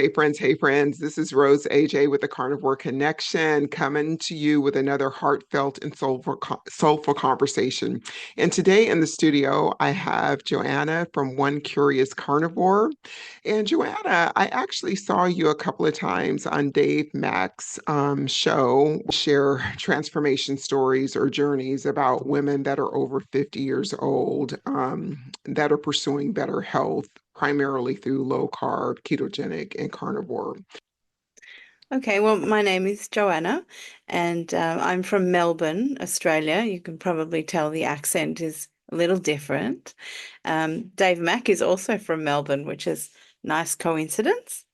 Hey friends, this is Rose AJ with the Carnivore Connection coming to you with another heartfelt and soulful conversation. And today in the studio, I have Joanna from One Curious Carnivore. And Joanna, I actually saw you a couple of times on Dave Mack's show, share transformation stories or journeys about women that are over 50 years old that are pursuing better health primarily through low carb, ketogenic, and carnivore. Okay, well, my name is Joanna, and I'm from Melbourne, Australia. You can probably tell the accent is a little different. Dave Mack is also from Melbourne, which is nice coincidence.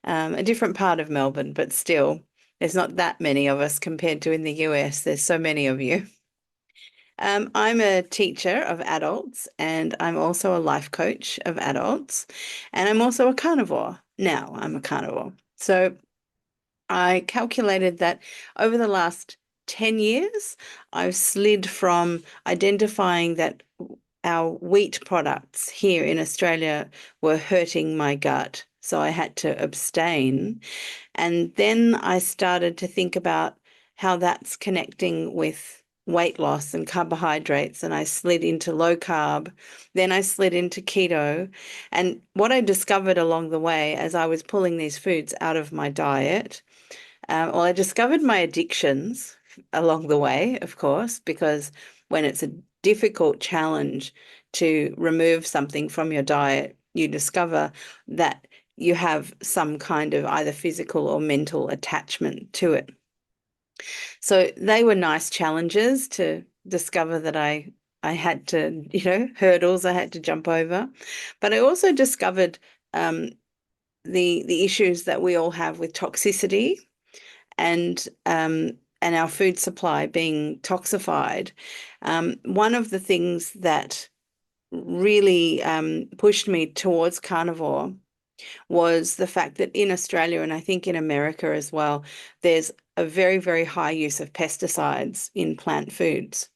A different part of Melbourne, but still, there's not that many of us compared to in the US. There's so many of you. I'm a teacher of adults, and I'm also a life coach of adults, and I'm also a carnivore. Now I'm a carnivore. So I calculated that over the last 10 years, I've slid from identifying that our wheat products here in Australia were hurting my gut. So I had to abstain. And then I started to think about how that's connecting with weight loss and carbohydrates. And I slid into low carb. Then I slid into keto. And what I discovered along the way as I was pulling these foods out of my diet, well, I discovered my addictions along the way, of course, because when it's a difficult challenge to remove something from your diet, you discover that you have some kind of either physical or mental attachment to it. So they were nice challenges to discover that I had to, hurdles I had to jump over. But I also discovered the issues that we all have with toxicity and our food supply being toxified. One of the things that really pushed me towards carnivore was the fact that in Australia, and I think in America as well, there's a very, very high use of pesticides in plant foods.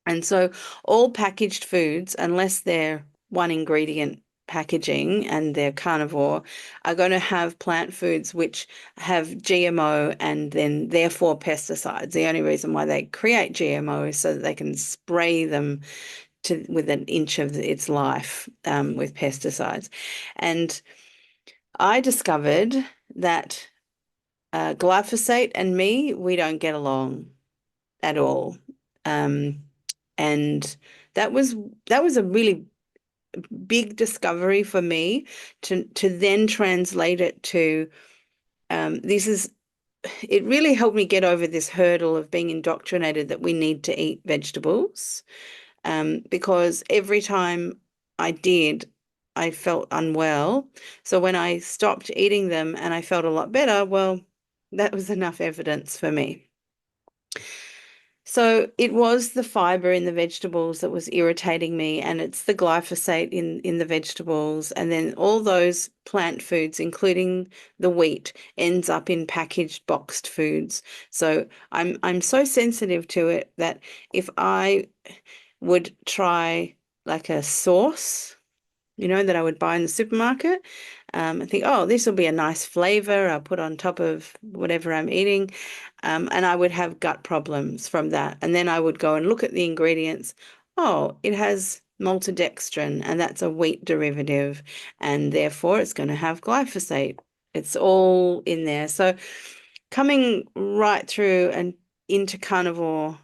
And so all packaged foods, unless they're one ingredient packaging and they're carnivore, are going to have plant foods which have GMO and then therefore pesticides. The only reason why they create GMO is so that they can spray them to with an inch of its life with pesticides. And I discovered that glyphosate and me, we don't get along at all. Um, and that was that was a really big discovery for me to then translate it to this is it really helped me get over this hurdle of being indoctrinated that we need to eat vegetables because every time I did, I felt unwell. So when I stopped eating them and I felt a lot better, well, that was enough evidence for me. So it was the fiber in the vegetables that was irritating me, and it's the glyphosate in the vegetables, and then all those plant foods, including the wheat, ends up in packaged boxed foods. So I'm so sensitive to it that if I would try like a sauce, that I would buy in the supermarket. I think, oh, this will be a nice flavor I'll put on top of whatever I'm eating. And I would have gut problems from that. And then I would go and look at the ingredients. Oh, it has maltodextrin, and that's a wheat derivative, and therefore it's going to have glyphosate. It's all in there. So coming right through and into carnivore,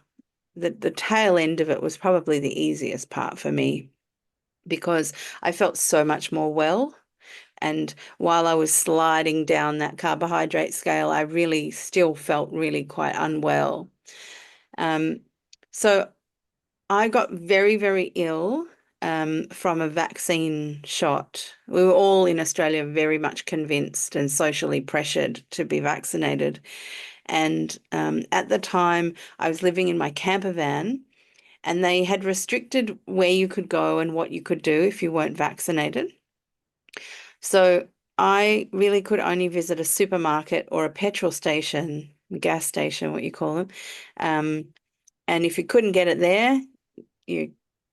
the tail end of it was probably the easiest part for me because I felt so much more well. And while I was sliding down that carbohydrate scale, I really still felt really quite unwell. Um, so I got very, very ill from a vaccine shot. We were all in Australia very much convinced and socially pressured to be vaccinated. And at the time, I was living in my camper van, and they had restricted where you could go and what you could do if you weren't vaccinated. So I really could only visit a supermarket or a petrol station, gas station, what you call them. Um, and if you couldn't get it there, you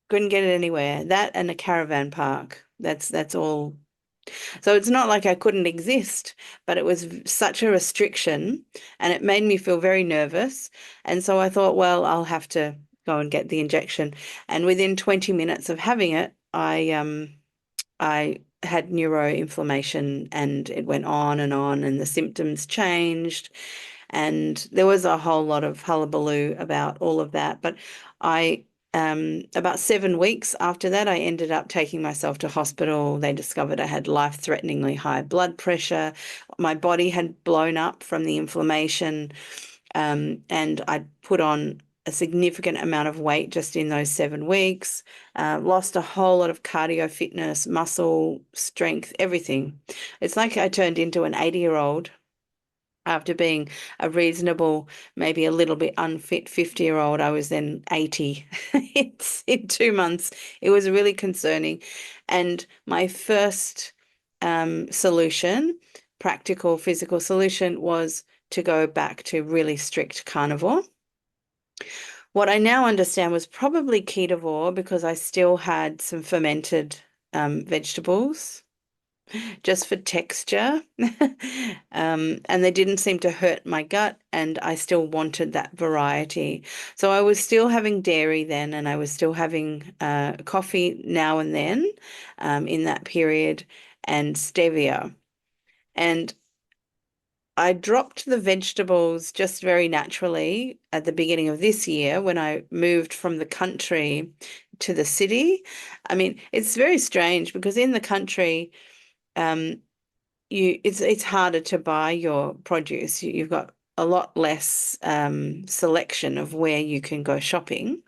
couldn't get it anywhere. That and a caravan park. That's all So it's not like I couldn't exist, but it was such a restriction and it made me feel very nervous. And so I thought, well, I'll have to go and get the injection. And within 20 minutes of having it, I had neuroinflammation and it went on and the symptoms changed. And there was a whole lot of hullabaloo about all of that. But I, about 7 weeks after that, I ended up taking myself to hospital. They discovered I had life-threateningly high blood pressure. My body had blown up from the inflammation, and I'd put on a significant amount of weight just in those 7 weeks, lost a whole lot of cardio fitness, muscle strength, everything. It's like I turned into an 80-year-old after being a reasonable, maybe a little bit unfit 50-year-old. I was then 80. It's in 2 months. It was really concerning. And my first solution, practical physical solution, was to go back to really strict carnivore. What I now understand was probably ketovore because I still had some fermented vegetables just for texture. And they didn't seem to hurt my gut, and I still wanted that variety. So I was still having dairy then, and I was still having coffee now and then in that period, and stevia. And I dropped the vegetables just very naturally at the beginning of this year when I moved from the country to the city. I mean, it's very strange because in the country, um, it's harder to buy your produce. You've got a lot less selection of where you can go shopping,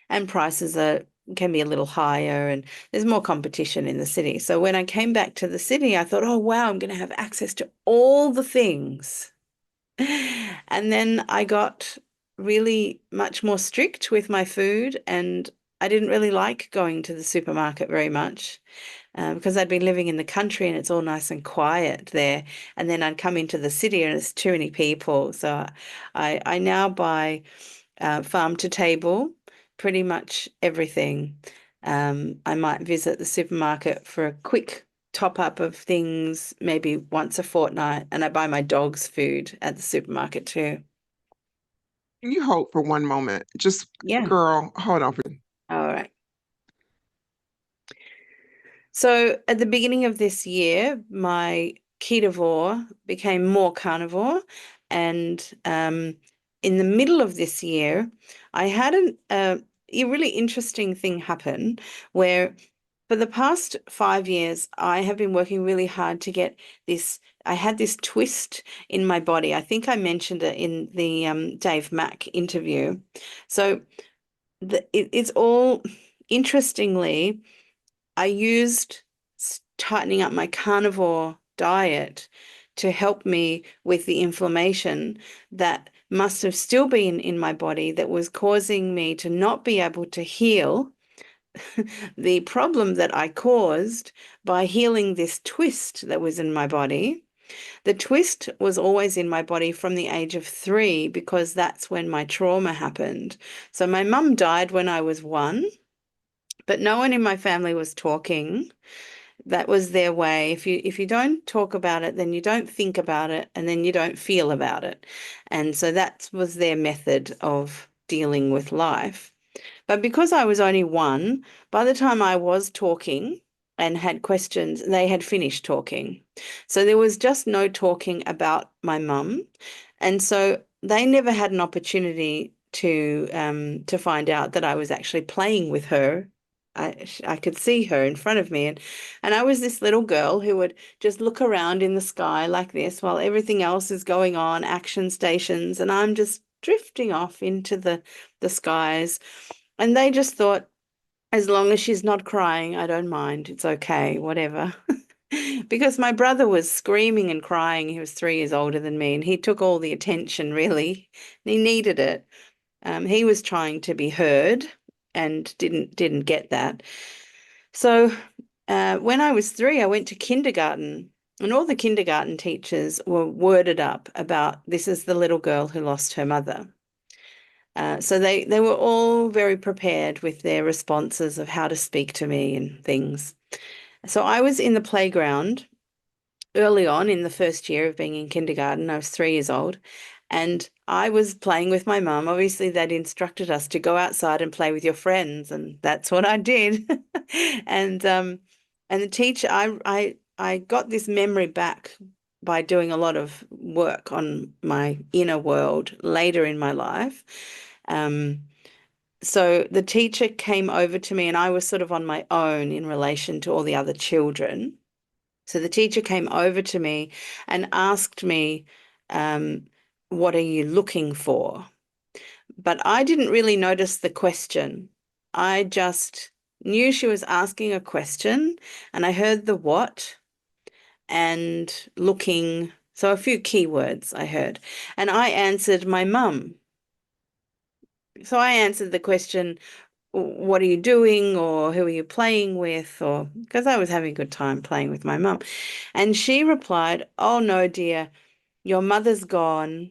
and prices are can be a little higher, and there's more competition in the city. So when I came back to the city, I thought, oh wow, I'm going to have access to all the things. And then I got really much more strict with my food, and I didn't really like going to the supermarket very much because I'd been living in the country and it's all nice and quiet there. And then I'd come into the city and it's too many people. So I now buy farm to table, pretty much everything. I might visit the supermarket for a quick top up of things, maybe once a fortnight, and I buy my dog's food at the supermarket too. Can you hold for one moment? Just, Yeah. girl, hold on. All right. So at the beginning of this year, my ketovore became more carnivore. And in the middle of this year, I had a really interesting thing happen where for the past 5 years, I have been working really hard to get this. I had this twist in my body. I think I mentioned it in the Dave Mack interview. So it's all interestingly. I used tightening up my carnivore diet to help me with the inflammation that must have still been in my body that was causing me to not be able to heal the problem that I caused by healing this twist that was in my body. The twist was always in my body from the age of 3 because that's when my trauma happened. So my mum died when I was 1, but no one in my family was talking. That was their way. If you don't talk about it, then you don't think about it, and then you don't feel about it. And so that was their method of dealing with life. But because I was only 1, by the time I was talking and had questions, they had finished talking. So there was just no talking about my mum. And so they never had an opportunity to find out that I was actually playing with her. I could see her in front of me, and I was this little girl who would just look around in the sky like this while everything else is going on, action stations, and I'm just drifting off into the skies. And they just thought, as long as she's not crying, I don't mind. It's okay, whatever. Because my brother was screaming and crying. He was 3 years older than me, and he took all the attention, really. He needed it. He was trying to be heard and didn't get that. So when I was 3, I went to kindergarten, and all the kindergarten teachers were worded up about this is the little girl who lost her mother. So they were all very prepared with their responses of how to speak to me and things. So I was in the playground early on in the first year of being in kindergarten. I was 3 years old, and I was playing with my mum. Obviously, they'd instructed us to go outside and play with your friends, and that's what I did. And the teacher, I got this memory back by doing a lot of work on my inner world later in my life. Um, so the teacher came over to me, and I was sort of on my own in relation to all the other children. So the teacher came over to me and asked me, um, what are you looking for? But I didn't really notice the question. I just knew she was asking a question, and I heard the what and looking. So a few keywords I heard, and I answered my mum. So I answered the question, what are you doing, or who are you playing with, or because I was having a good time playing with my mum. And she replied, oh no, dear, your mother's gone.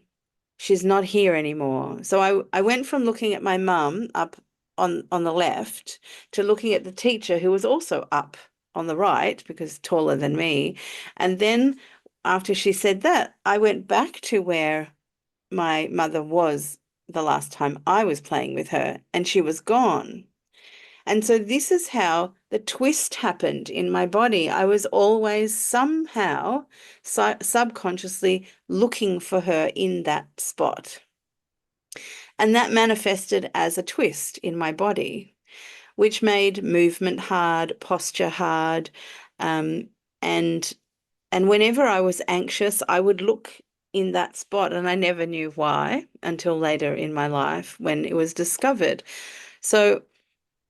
She's not here anymore. So I went from looking at my mum up on the left to looking at the teacher who was also up on the right because taller than me. And then after she said that, I went back to where my mother was the last time I was playing with her, and she was gone. And so this is how the twist happened in my body. I was always somehow subconsciously looking for her in that spot. And that manifested as a twist in my body, which made movement hard, posture hard. Um, and and whenever I was anxious, I would look in that spot, and I never knew why until later in my life when it was discovered. So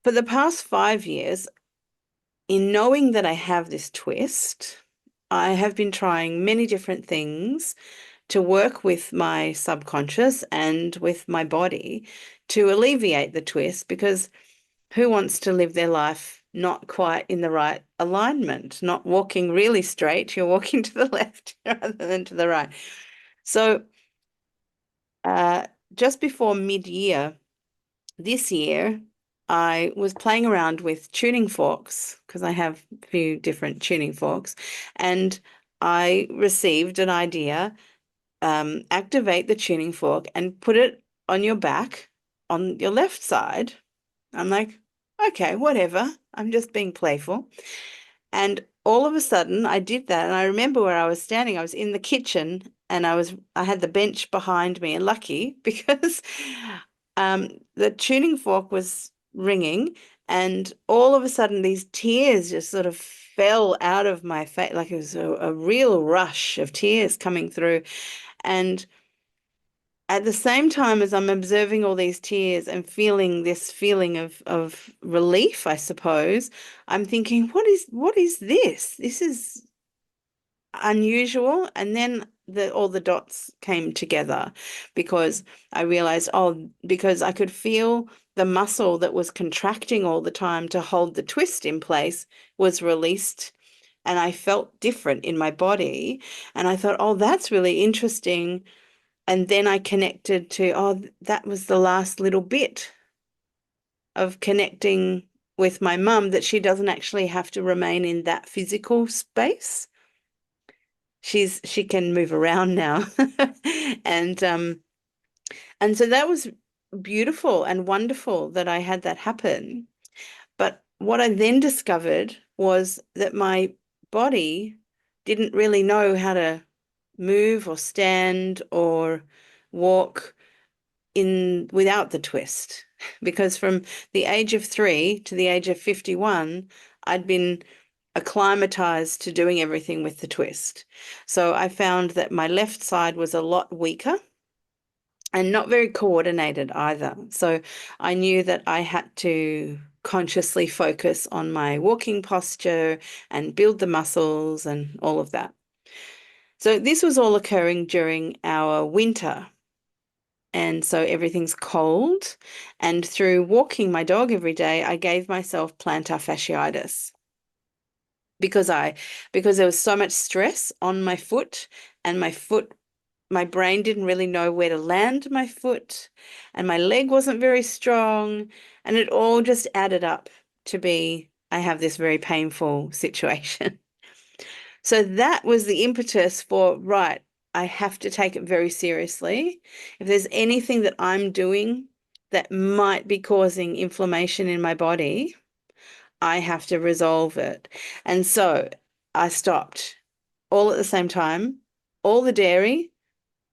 for the past 5 years, in knowing that I have this twist, I have been trying many different things to work with my subconscious and with my body to alleviate the twist, because who wants to live their life not quite in the right alignment, not walking really straight, you're walking to the left rather than to the right. So uh, just before mid-year this year, I was playing around with tuning forks because I have a few different tuning forks, and I received an idea, activate the tuning fork and put it on your back on your left side. I'm like, okay, whatever. I'm just being playful. And all of a sudden I did that. And I remember where I was standing. I was in the kitchen, and I had the bench behind me, and lucky because the tuning fork was ringing, and all of a sudden these tears just sort of fell out of my face, like it was a real rush of tears coming through. And at the same time as I'm observing all these tears and feeling this feeling of relief, I suppose, I'm thinking, what is this? This is unusual. And then all the dots came together because I realized, oh, because I could feel the muscle that was contracting all the time to hold the twist in place was released. And I felt different in my body. And I thought, oh, that's really interesting. And then I connected to, oh, that was the last little bit of connecting with my mum, that she doesn't actually have to remain in that physical space. She can move around now. And and so that was beautiful and wonderful that I had that happen. But what I then discovered was that my body didn't really know how to move or stand or walk in without the twist, because from the age of 3 to the age of 51, I'd been acclimatized to doing everything with the twist. So I found that my left side was a lot weaker and not very coordinated either. So I knew that I had to consciously focus on my walking posture and build the muscles and all of that. So this was all occurring during our winter. And so everything's cold. And through walking my dog every day, I gave myself plantar fasciitis because there was so much stress on my foot, and my brain didn't really know where to land my foot, and my leg wasn't very strong, and it all just added up to be I have this very painful situation. So that was the impetus for, right, I have to take it very seriously. If there's anything that I'm doing that might be causing inflammation in my body, I have to resolve it. And so I stopped all at the same time, all the dairy,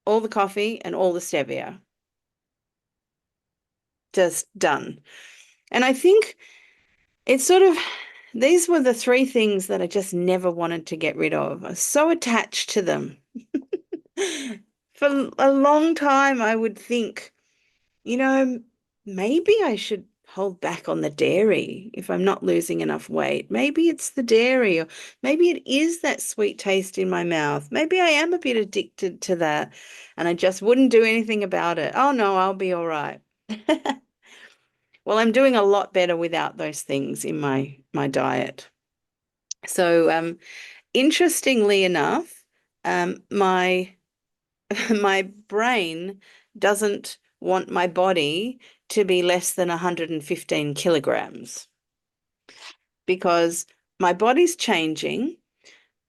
all the coffee, and all the stevia. Just done. And I think it's sort of, these were the three things that I just never wanted to get rid of. I was so attached to them. For a long time, I would think, you know, maybe I should hold back on the dairy if I'm not losing enough weight. Maybe it's the dairy, or maybe it is that sweet taste in my mouth. Maybe I am a bit addicted to that and I just wouldn't do anything about it. Oh no, I'll be all right. Well, I'm doing a lot better without those things in my diet. So, interestingly enough, my my brain doesn't want my body to be less than 115 kilograms because my body's changing.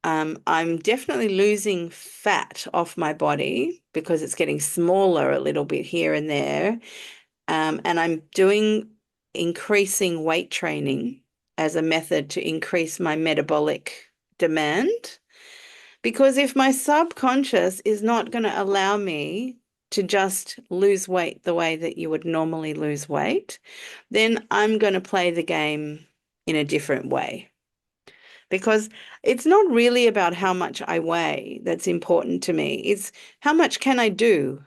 I'm definitely losing fat off my body because it's getting smaller a little bit here and there. And I'm doing increasing weight training as a method to increase my metabolic demand. Because if my subconscious is not going to allow me to just lose weight the way that you would normally lose weight, then I'm going to play the game in a different way. Because it's not really about how much I weigh that's important to me. It's how much can I do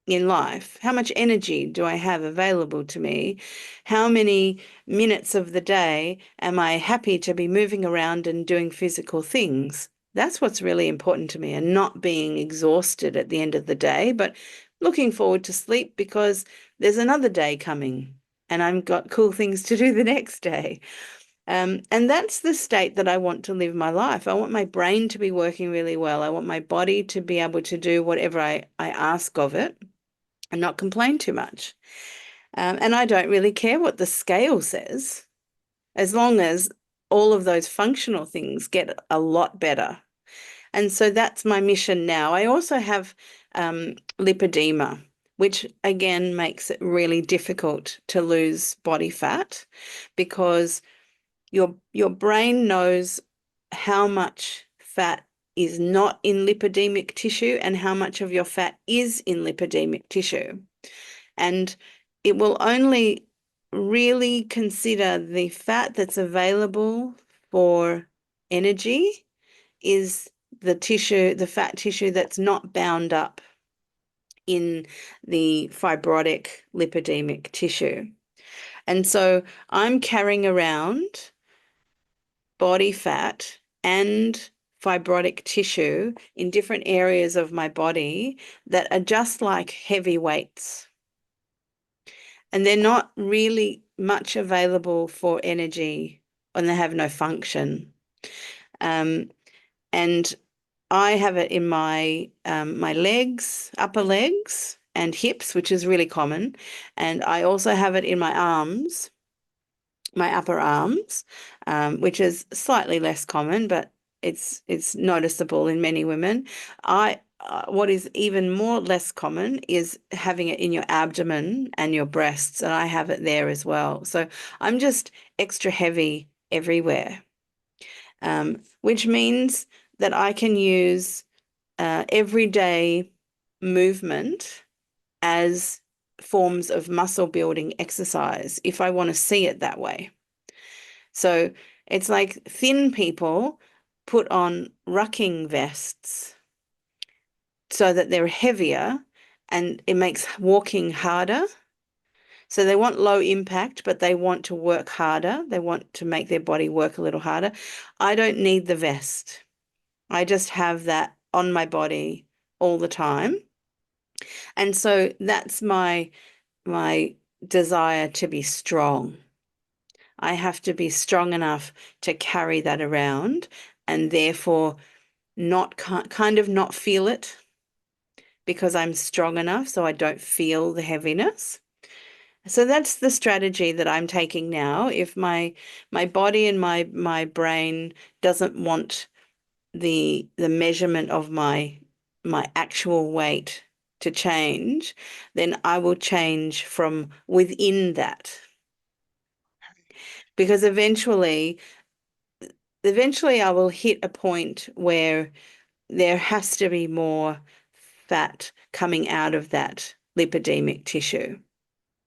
in life? How much energy do I have available to me? How many minutes of the day am I happy to be moving around and doing physical things? That's what's really important to me, and not being exhausted at the end of the day, but looking forward to sleep because there's another day coming and I've got cool things to do the next day. And that's the state that I want to live my life. I want my brain to be working really well. I want my body to be able to do whatever I ask of it and not complain too much. And I don't really care what the scale says, as long as all of those functional things get a lot better. And so that's my mission now. I also have lipedema, which again makes it really difficult to lose body fat because your brain knows how much fat is not in lipedemic tissue and how much of your fat is in lipedemic tissue. And it will only really consider the fat that's available for energy is the tissue, the fat tissue that's not bound up in the fibrotic lipedemic tissue. And so I'm carrying around body fat and fibrotic tissue in different areas of my body that are just like heavy weights. And they're not really much available for energy and they have no function. And I have it in my my legs, upper legs and hips, which is really common. And I also have it in my arms, my upper arms, which is slightly less common, but it's noticeable in many women. What is even more less common is having it in your abdomen and your breasts, and I have it there as well. So I'm just extra heavy everywhere, which means that I can use everyday movement as forms of muscle building exercise if I want to see it that way. So it's like thin people put on rucking vests so that they're heavier and it makes walking harder. So they want low impact, but they want to work harder. They want to make their body work a little harder. I don't need the vest. I just have that on my body all the time. And so that's my desire to be strong. I have to be strong enough to carry that around and therefore not kind of not feel it because I'm strong enough so I don't feel the heaviness. So that's the strategy that I'm taking now. If my body and my brain doesn't want the measurement of my actual weight to change, then I will change from within that. Because eventually I will hit a point where there has to be more fat coming out of that lipidemic tissue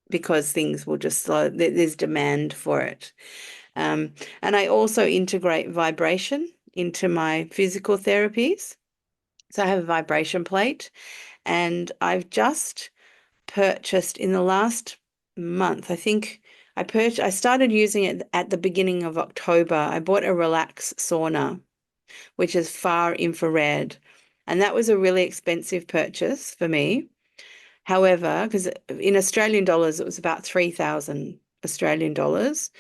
because things will just slow. There's demand for it. And I also integrate vibration into my physical therapies. So I have a vibration plate, and I've just purchased in the last month, I think I started using it at the beginning of October. I bought a relax sauna, which is far infrared. And that was a really expensive purchase for me. However, because in Australian dollars, it was about 3,000 Australian dollars,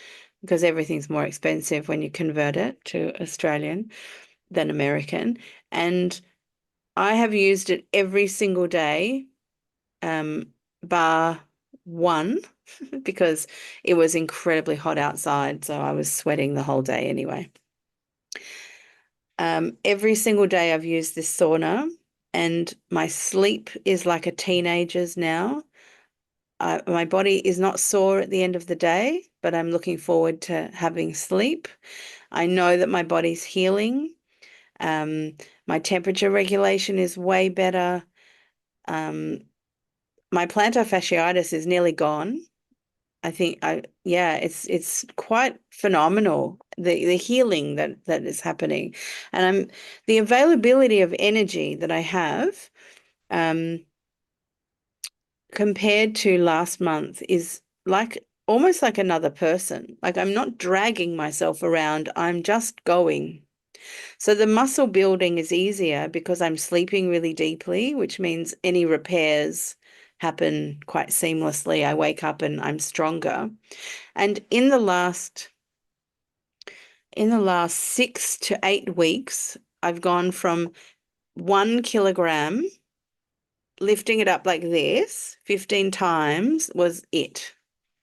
because everything's more expensive when you convert it to Australian than American. And I have used it every single day, bar one, because it was incredibly hot outside. So I was sweating the whole day anyway. Every single day I've used this sauna, and my sleep is like a teenager's now. My body is not sore at the end of the day, but I'm looking forward to having sleep. I know that my body's healing. Um, my temperature regulation is way better. Um, my plantar fasciitis is nearly gone. Yeah, it's quite phenomenal, the healing that is happening. And the availability of energy that I have, um, compared to last month is like almost like another person. Like I'm not dragging myself around, I'm just going. So the muscle building is easier because I'm sleeping really deeply, which means any repairs happen quite seamlessly. I wake up and I'm stronger. And in the last 6 to 8 weeks, I've gone from 1 kilogram, lifting it up like this 15 times was it.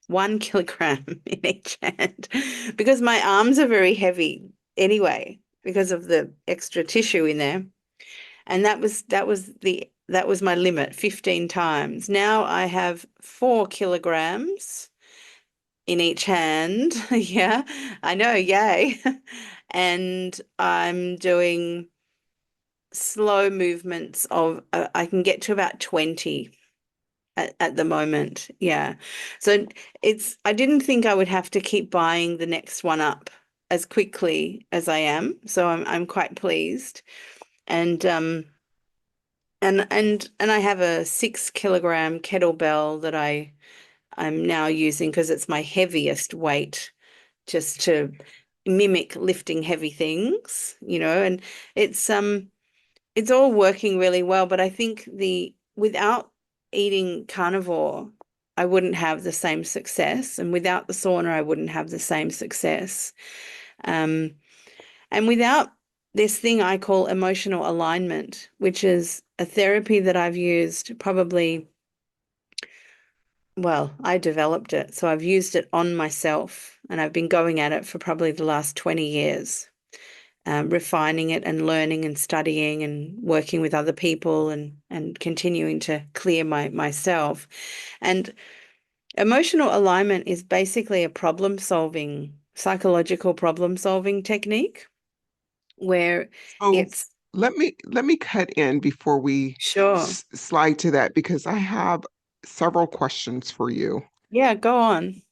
1 kilogram in each hand because my arms are very heavy anyway because of the extra tissue in there. And that was my limit, 15 times. Now I have 4 kilograms in each hand. Yeah, I know, yay. And I'm doing slow movements of, I can get to about 20 at the moment. Yeah. So I didn't think I would have to keep buying the next one up as quickly as I am. So I'm quite pleased. And and I have a 6 kilogram kettlebell that I'm now using because it's my heaviest weight, just to mimic lifting heavy things, and it's it's all working really well, but I think the without eating carnivore, I wouldn't have the same success, and without the sauna, I wouldn't have the same success. Um, and without this thing I call emotional alignment, which is a therapy that I've used probably, well, I developed it, so I've used it on myself, and I've been going at it for probably the last 20 years, refining it and learning and studying and working with other people and continuing to clear myself. And emotional alignment is basically a psychological problem solving technique where So it's let me cut in before we sure. slide to that because I have several questions for you. Yeah, go on.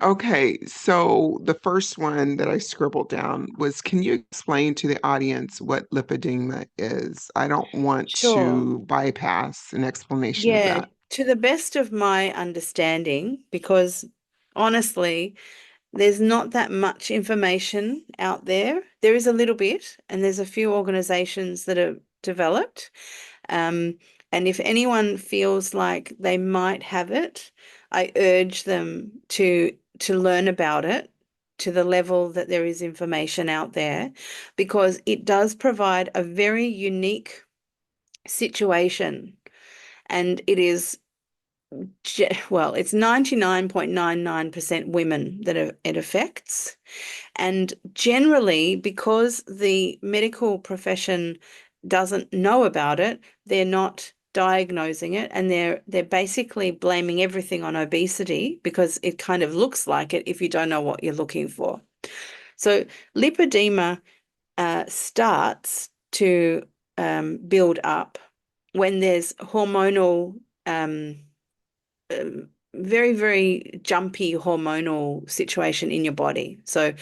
Okay, so the first one that I scribbled down was, can you explain to the audience what lipedema is? I don't want Sure. to bypass an explanation of Yeah, that. to the best of my understanding, because honestly, there's not that much information out there. There is a little bit, and there's a few organizations that have developed. Um, and if anyone feels like they might have it, I urge them to learn about it to the level that there is information out there, because it does provide a very unique situation, and it is well, it's 99.99% women that it affects. And generally, because the medical profession doesn't know about it, they're not diagnosing it, and they're basically blaming everything on obesity because it kind of looks like it if you don't know what you're looking for. So lipedema starts to build up when there's hormonal, very, very jumpy hormonal situation in your body. So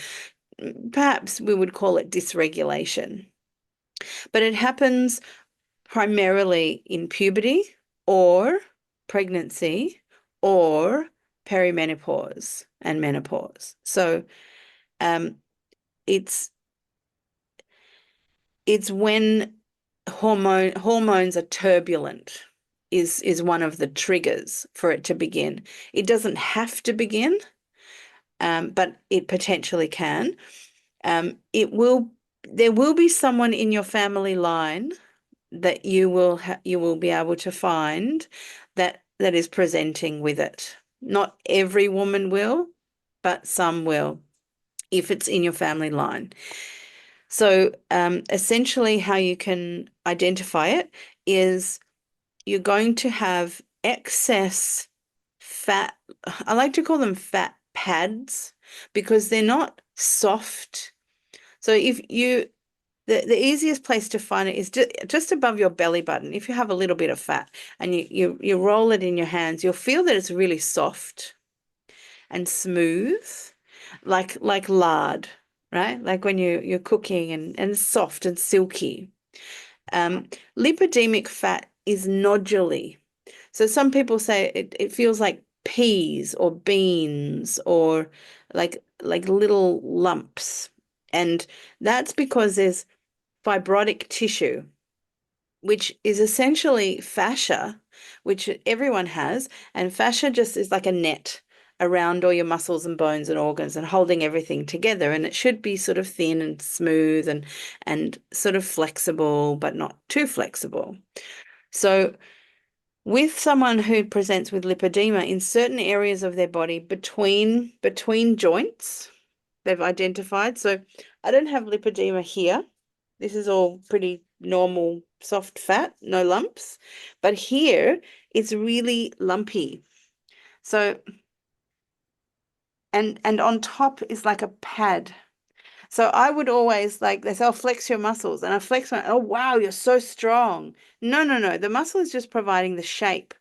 perhaps we would call it dysregulation. But it happens primarily in puberty or pregnancy or perimenopause and menopause. So um, it's it's when hormones are turbulent is one of the triggers for it to begin. It doesn't have to begin, but it potentially can. It will There will be someone in your family line that you will be able to find that is presenting with it. Not every woman will, but some will if it's in your family line. So essentially, how you can identify it is you're going to have excess fat. I like to call them fat pads because they're not soft. So if you the easiest place to find it is just above your belly button. If you have a little bit of fat and you roll it in your hands, you'll feel that it's really soft and smooth, like lard, right? Like when you're cooking and soft and silky. Lipedemic fat is noduly. So some people say it feels like peas or beans or like little lumps. And that's because there's fibrotic tissue, which is essentially fascia, which everyone has. And fascia just is like a net around all your muscles and bones and organs and holding everything together. And it should be sort of thin and smooth and sort of flexible, but not too flexible. So with someone who presents with lipedema in certain areas of their body between joints, they've identified. So I don't have lipedema here. This is all pretty normal, soft fat, no lumps. But here, it's really lumpy. So, and on top is like a pad. So I would always like they say, "Oh, flex your muscles," and I flex my. Oh, wow, you're so strong. No, no, no. The muscle is just providing the shape.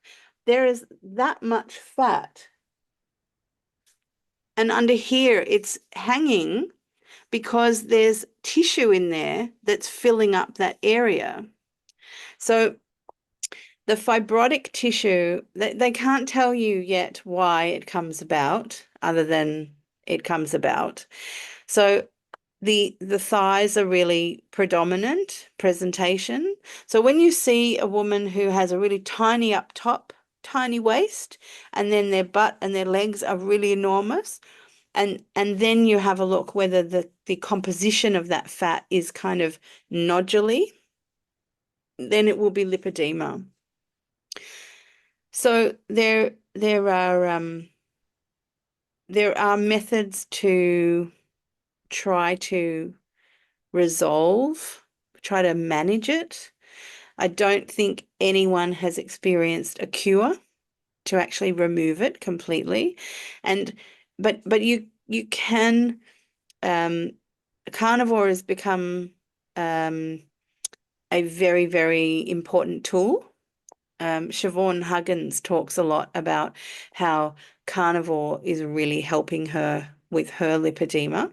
There is that much fat, and under here, it's hanging because there's tissue in there that's filling up that area. So the fibrotic tissue, they can't tell you yet why it comes about, other than it comes about. So the thighs are really predominant presentation. So when you see a woman who has a really tiny up top, tiny waist, and then their butt and their legs are really enormous, and then you have a look whether the composition of that fat is kind of noduly, then it will be lipedema. So there are methods to try to resolve, try to manage it. I don't think anyone has experienced a cure to actually remove it completely. And but you can carnivore has become a very, very important tool. Siobhan Huggins talks a lot about how carnivore is really helping her with her lipedema.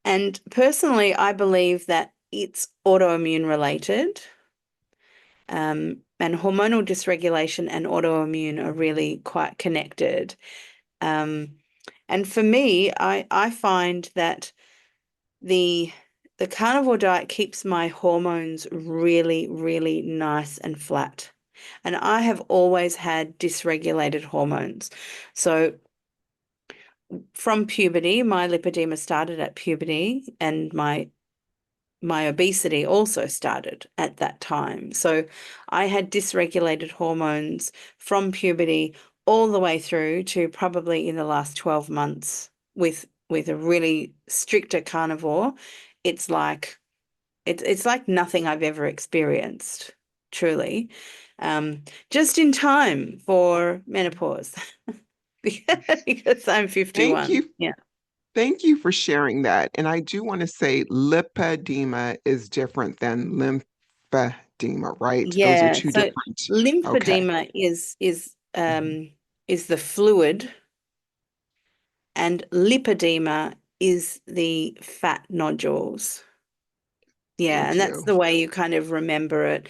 And personally, I believe that it's autoimmune related. And hormonal dysregulation and autoimmune are really quite connected. And for me, I find that the carnivore diet keeps my hormones really, really nice and flat. And I have always had dysregulated hormones. So from puberty, my lipedema started at puberty, and my my obesity also started at that time. So I had dysregulated hormones from puberty all the way through to probably in the last 12 months with a really stricter carnivore. It's like it's like nothing I've ever experienced, truly. Just in time for menopause because I'm Thank 51. you. Yeah. Thank you for sharing that. And I do want to say lipedema is different than lymphedema, right? Those are Yeah, two so different. Okay. lymphedema Mhm. is the fluid, and lipedema is the fat nodules. Yeah, Thank and that's you. the way you kind of remember it.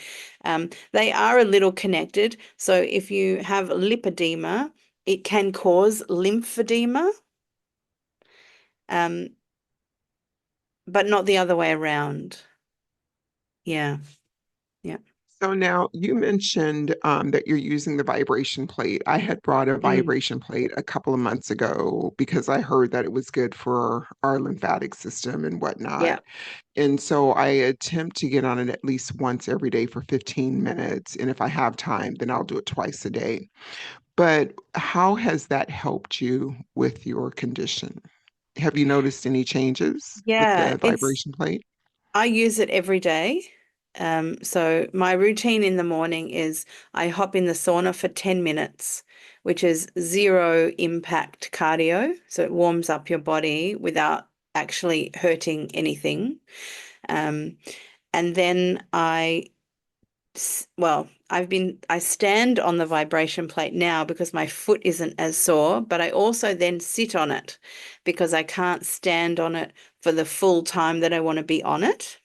They are a little connected. So if you have lipedema, it can cause lymphedema, um, but not the other way around. Yeah, yeah. So now you mentioned that you're using the vibration plate. I had brought a Mm, vibration plate a couple of months ago because I heard that it was good for our lymphatic system and whatnot. yeah. And so I attempt to get on it at least once every day for 15 minutes. And if I have time, then I'll do it twice a day. But how has that helped you with your condition? Have you noticed any changes with Yeah, the vibration plate? I use it every day. So my routine in the morning is I hop in the sauna for 10 minutes, which is zero impact cardio. So it warms up your body without actually hurting anything. Um, and then I stand on the vibration plate now because my foot isn't as sore, but I also then sit on it because I can't stand on it for the full time that I want to be on it.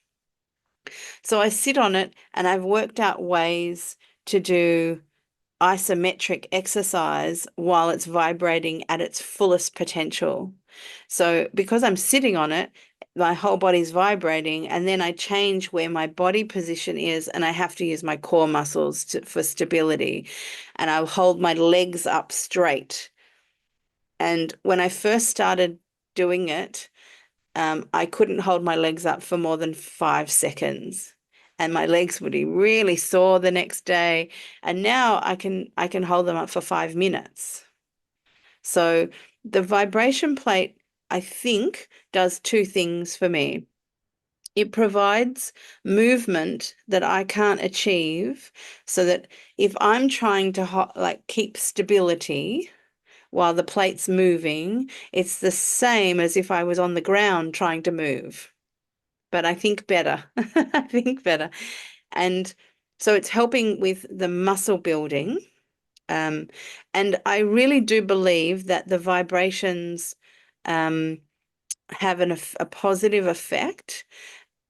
So I sit on it and I've worked out ways to do isometric exercise while it's vibrating at its fullest potential. So because I'm sitting on it, my whole body's vibrating, and then I change where my body position is, and I have to use my core muscles for stability. And I'll hold my legs up straight. And when I first started doing it, I couldn't hold my legs up for more than 5 seconds. And my legs would be really sore the next day. And now I can hold them up for 5 minutes. So the vibration plate, I think, does two things for me. It provides movement that I can't achieve, so that if I'm trying to like keep stability while the plate's moving, it's the same as if I was on the ground trying to move. But I think better. I think better. And so it's helping with the muscle building. Um, and I really do believe that the vibrations um, have a positive effect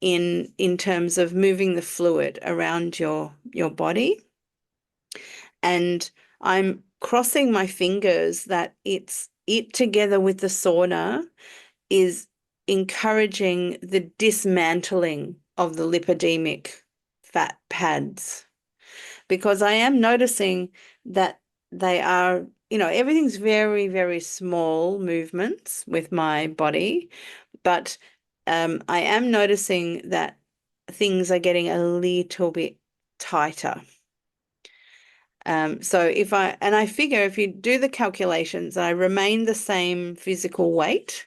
in terms of moving the fluid around your body. And I'm crossing my fingers that it together with the sauna is encouraging the dismantling of the lipidemic fat pads, because I am noticing that they are, everything's very, very small movements with my body, but I am noticing that things are getting a little bit tighter. So I figure if you do the calculations, I remain the same physical weight,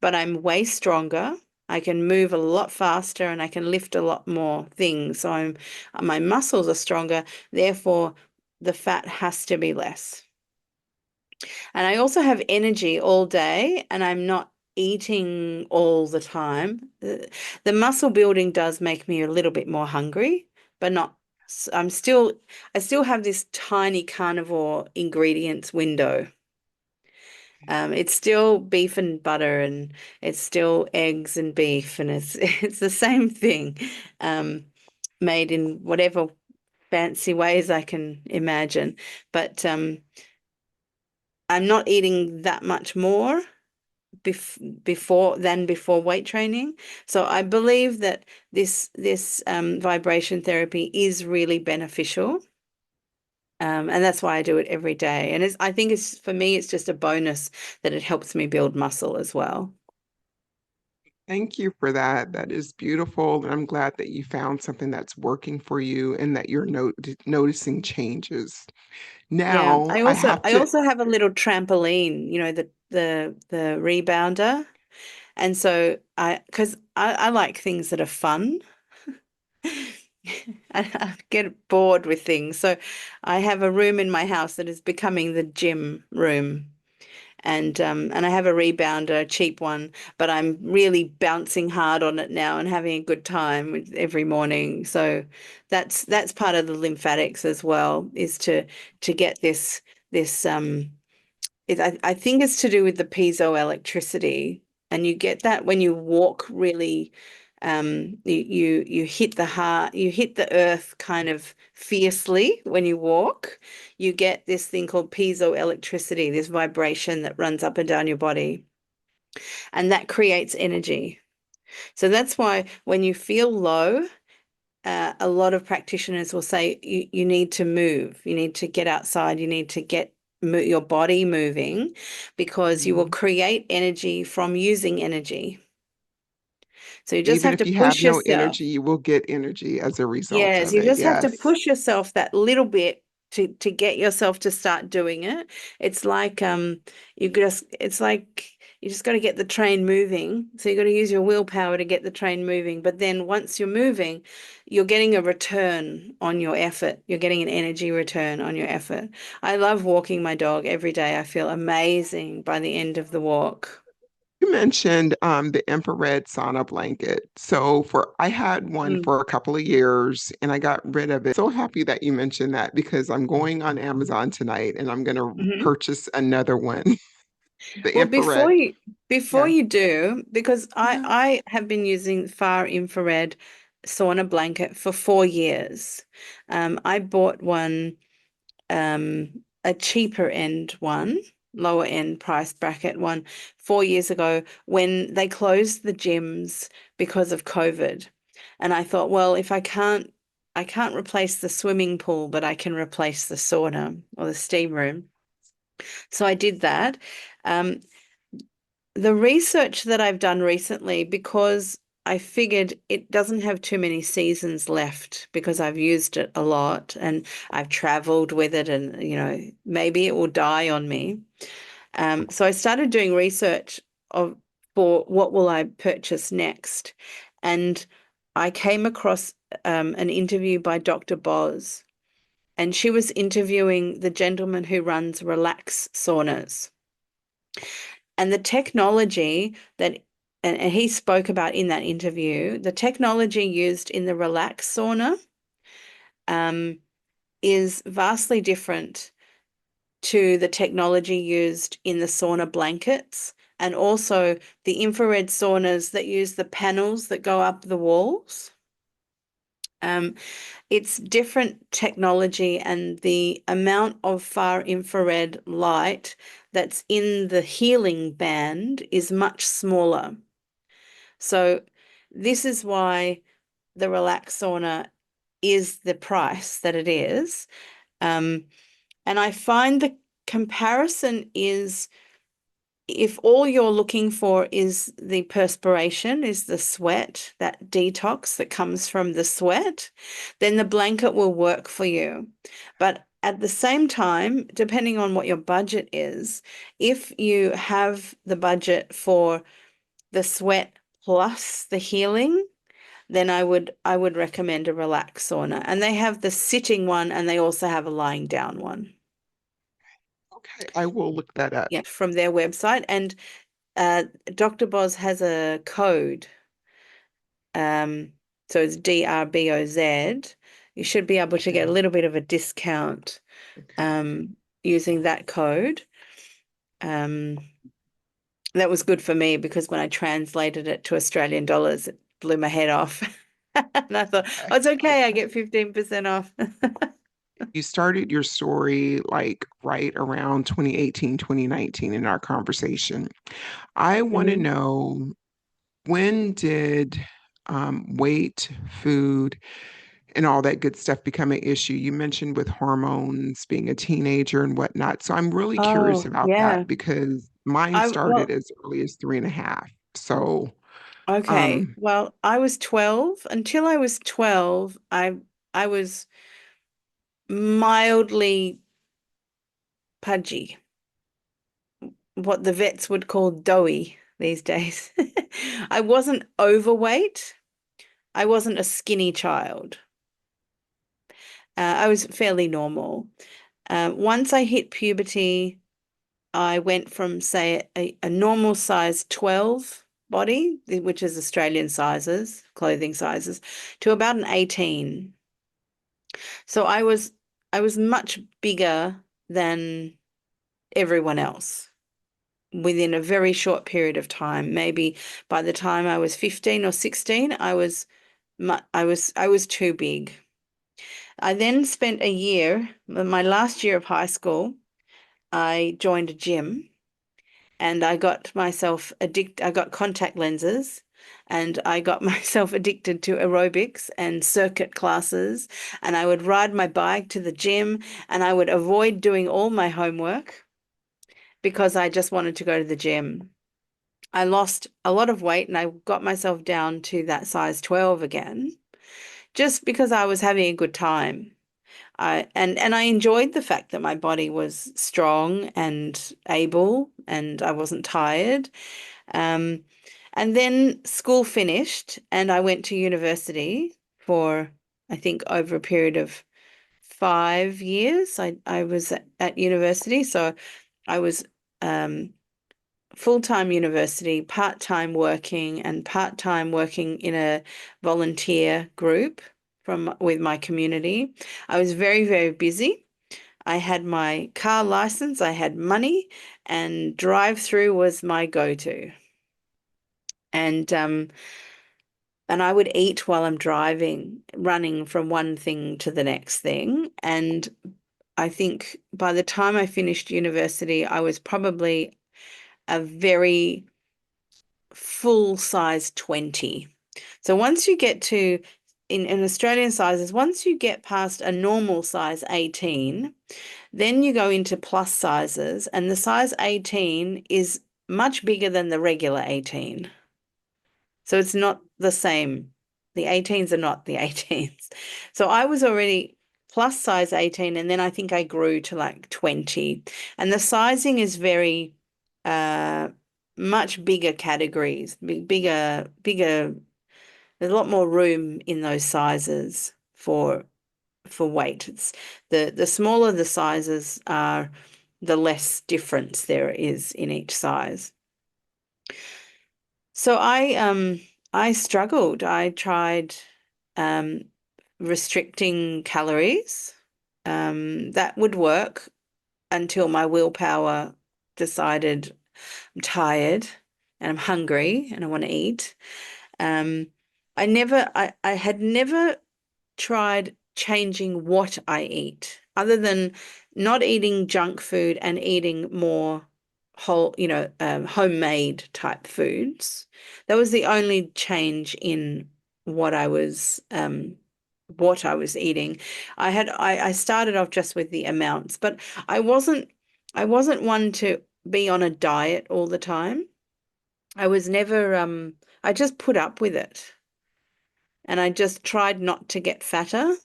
but I'm way stronger. I can move a lot faster and I can lift a lot more things. So my muscles are stronger, therefore the fat has to be less. And I also have energy all day and I'm not eating all the time. The muscle building does make me a little bit more hungry, but not, I still have this tiny carnivore ingredients window. It's still beef and butter, and it's still eggs and beef, and it's it's the same thing, um, made in whatever fancy ways I can imagine. But I'm not eating that much more before weight training. So I believe that this vibration therapy is really beneficial. And that's why I do it every day. And I think for me, it's just a bonus that it helps me build muscle as well. Thank you for that. That is beautiful. And I'm glad that you found something that's working for you and that you're noticing changes. Yeah, Now, I I also have I to, also have a little trampoline, the rebounder. And so because I like things that are fun. I get bored with things. So I have a room in my house that is becoming the gym room. And I have a rebounder, a cheap one, but I'm really bouncing hard on it now and having a good time every morning. So that's part of the lymphatics as well, is to get this I think it's to do with the piezoelectricity, and you get that when you walk really, you hit the heart, you hit the earth kind of fiercely when you walk. You get this thing called piezoelectricity, this vibration that runs up and down your body, and that creates energy. So that's why when you feel low, a lot of practitioners will say you need to move, you need to get outside, you need to get your body moving because you will Mhm. create energy from using energy. So you just Even have if to you have push no yourself. energy, you will get energy as a result Yes, of you it. just have to Yes. push yourself that little bit to get yourself to start doing it. It's like it's like you just got to get the train moving. So you got to use your willpower to get the train moving. But then once you're moving, you're getting a return on your effort. You're getting an energy return on your effort. I love walking my dog every day. I feel amazing by the end of the walk. You mentioned the infrared sauna blanket. So for I had one Mm. for a couple of years and I got rid of it. So happy that you mentioned that because I'm going on Amazon tonight and I'm going to Mhm. purchase another one. The Well, infrared. before Yeah. you do, because I Yeah. I have been using far infrared sauna blanket for 4 years. I bought one, a cheaper end one, lower end price bracket one, 4 years ago when they closed the gyms because of COVID. And I thought, well, if I can't replace the swimming pool, but I can replace the sauna or the steam room. So I did that. Um, the research that I've done recently, because I figured it doesn't have too many seasons left because I've used it a lot and I've traveled with it, and maybe it will die on me. So I started doing research of for what will I purchase next, and I came across an interview by Dr. Boz, and she was interviewing the gentleman who runs Relax Saunas. And the technology that, and he spoke about in that interview, the technology used in the relax sauna um, is vastly different to the technology used in the sauna blankets, and also the infrared saunas that use the panels that go up the walls. Um, it's different technology, and the amount of far infrared light that's in the healing band is much smaller. So this is why the relax sauna is the price that it is. Um, and I find the comparison is, if all you're looking for is the perspiration, is the sweat, that detox that comes from the sweat, then the blanket will work for you. But at the same time, depending on what your budget is, if you have the budget for the sweat plus the healing, then I would recommend a relax sauna. And they have the sitting one and they also have a lying down one. Okay, I will look that up. Yeah, from their website. And Dr. Boz has a code. Um, so it's DRBOZ. You should be able to get a Okay. little bit of a discount Okay. um, using that code. Um, that was good for me because when I translated it to Australian dollars, it blew my head off. And I thought, Okay. oh, it's okay, I get 15% off. You started your story like right around 2018, 2019 in our conversation. I want to Mhm. know, when did weight, food, and all that good stuff become an issue? You mentioned with hormones, being a teenager and whatnot. So I'm really curious Oh, about yeah. that because mine I started well, as early as 3.5. So, Okay. Um, Well, I was 12. Until I was 12, I was mildly pudgy, what the vets would call doughy these days. I wasn't overweight. I wasn't a skinny child. I was fairly normal. Once I hit puberty, I went from, say, a normal size 12 body, which is Australian sizes, clothing sizes, to about an 18. So I was much bigger than everyone else within a very short period of time. Maybe by the time I was 15 or 16, I was too big. I then spent a year, my last year of high school, I joined a gym and I got contact lenses and I got myself addicted to aerobics and circuit classes. And I would ride my bike to the gym and I would avoid doing all my homework because I just wanted to go to the gym. I lost a lot of weight and I got myself down to that size 12 again, just because I was having a good time. And I enjoyed the fact that my body was strong and able and I wasn't tired. Um, and then school finished and I went to university for, I think, over a period of 5 years. I was at university, so I was um, full-time university, part-time working, and part-time working in a volunteer group from with my community. I was very, very busy. I had my car license, I had money, and drive-through was my go-to. And and I would eat while I'm driving, running from one thing to the next thing. And I think by the time I finished university, I was probably a very full size 20. So once you get to, in Australian sizes, once you get past a normal size 18, then you go into plus sizes, and the size 18 is much bigger than the regular 18. So it's not the same. The 18s are not the 18s. So I was already plus size 18, and then I think I grew to like 20. And the sizing is very uh much bigger categories, bigger. There's a lot more room in those sizes for weight. It's the smaller the sizes are, the less difference there is in each size. So I struggled. I tried um restricting calories. That would work until my willpower decided I'm tired and I'm hungry and I want to eat. Um, I had never tried changing what I eat, other than not eating junk food and eating more whole, homemade type foods. That was the only change in what I was what I was eating. I started off just with the amounts, but I wasn't I wasn't one to be on a diet all the time. I was never I just put up with it and I just tried not to get fatter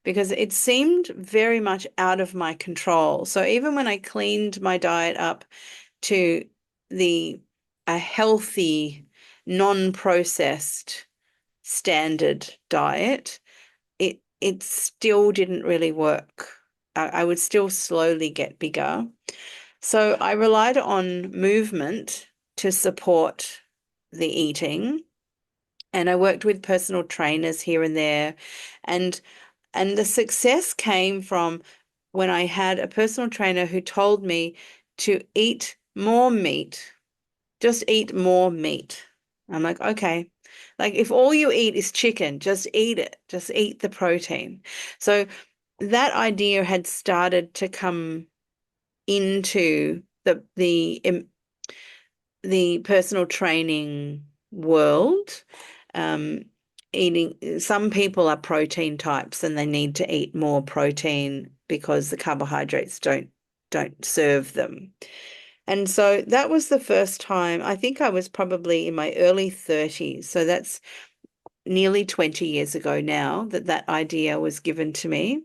because it seemed very much out of my control. So even when I cleaned my diet up to the a healthy, non-processed standard diet, it still didn't really work. I would still slowly get bigger. So I relied on movement to support the eating, and I worked with personal trainers here and there, and the success came from when I had a personal trainer who told me to eat more meat, just eat more meat. I'm like, okay. Like if all you eat is chicken, just eat it. Just eat the protein. So that idea had started to come into the personal training world. Um, some people are protein types and they need to eat more protein because the carbohydrates don't serve them. And so that was the first time. I think I was probably in my early 30s. So that's nearly 20 years ago now that that idea was given to me.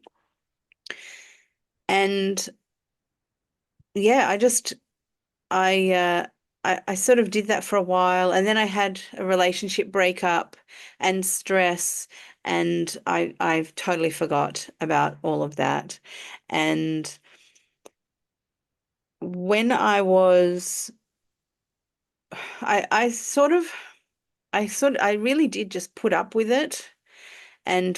And yeah, I I sort of did that for a while, and then I had a relationship breakup and stress, and I've totally forgot about all of that. And when I was I sort of I really did just put up with it and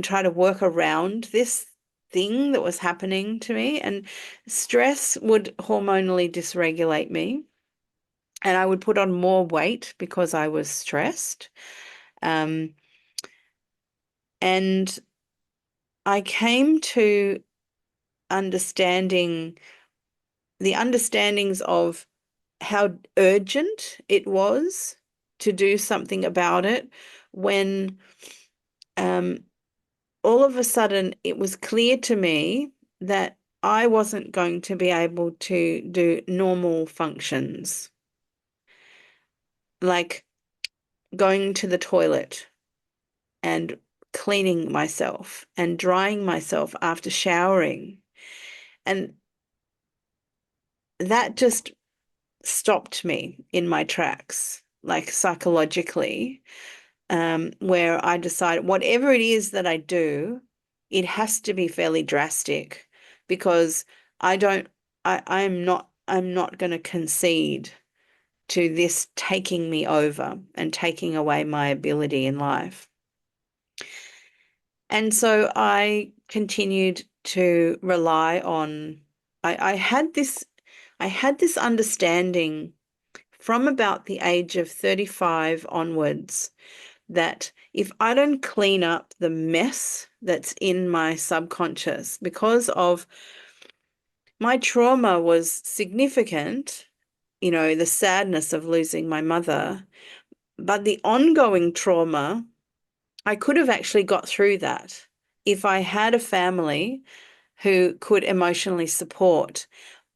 try to work around this thing that was happening to me. And stress would hormonally dysregulate me, and I would put on more weight because I was stressed. Um, and I came to understanding the understandings of how urgent it was to do something about it when um, all of a sudden it was clear to me that I wasn't going to be able to do normal functions like going to the toilet and cleaning myself and drying myself after showering. And that just stopped me in my tracks, like psychologically, where I decided whatever it is that I do, it has to be fairly drastic because I don't, I'm not going to concede to this taking me over and taking away my ability in life. And so I continued to rely on, I had this understanding from about the age of 35 onwards that if I don't clean up the mess that's in my subconscious, because of my trauma was significant, you know, the sadness of losing my mother, but the ongoing trauma, I could have actually got through that if I had a family who could emotionally support,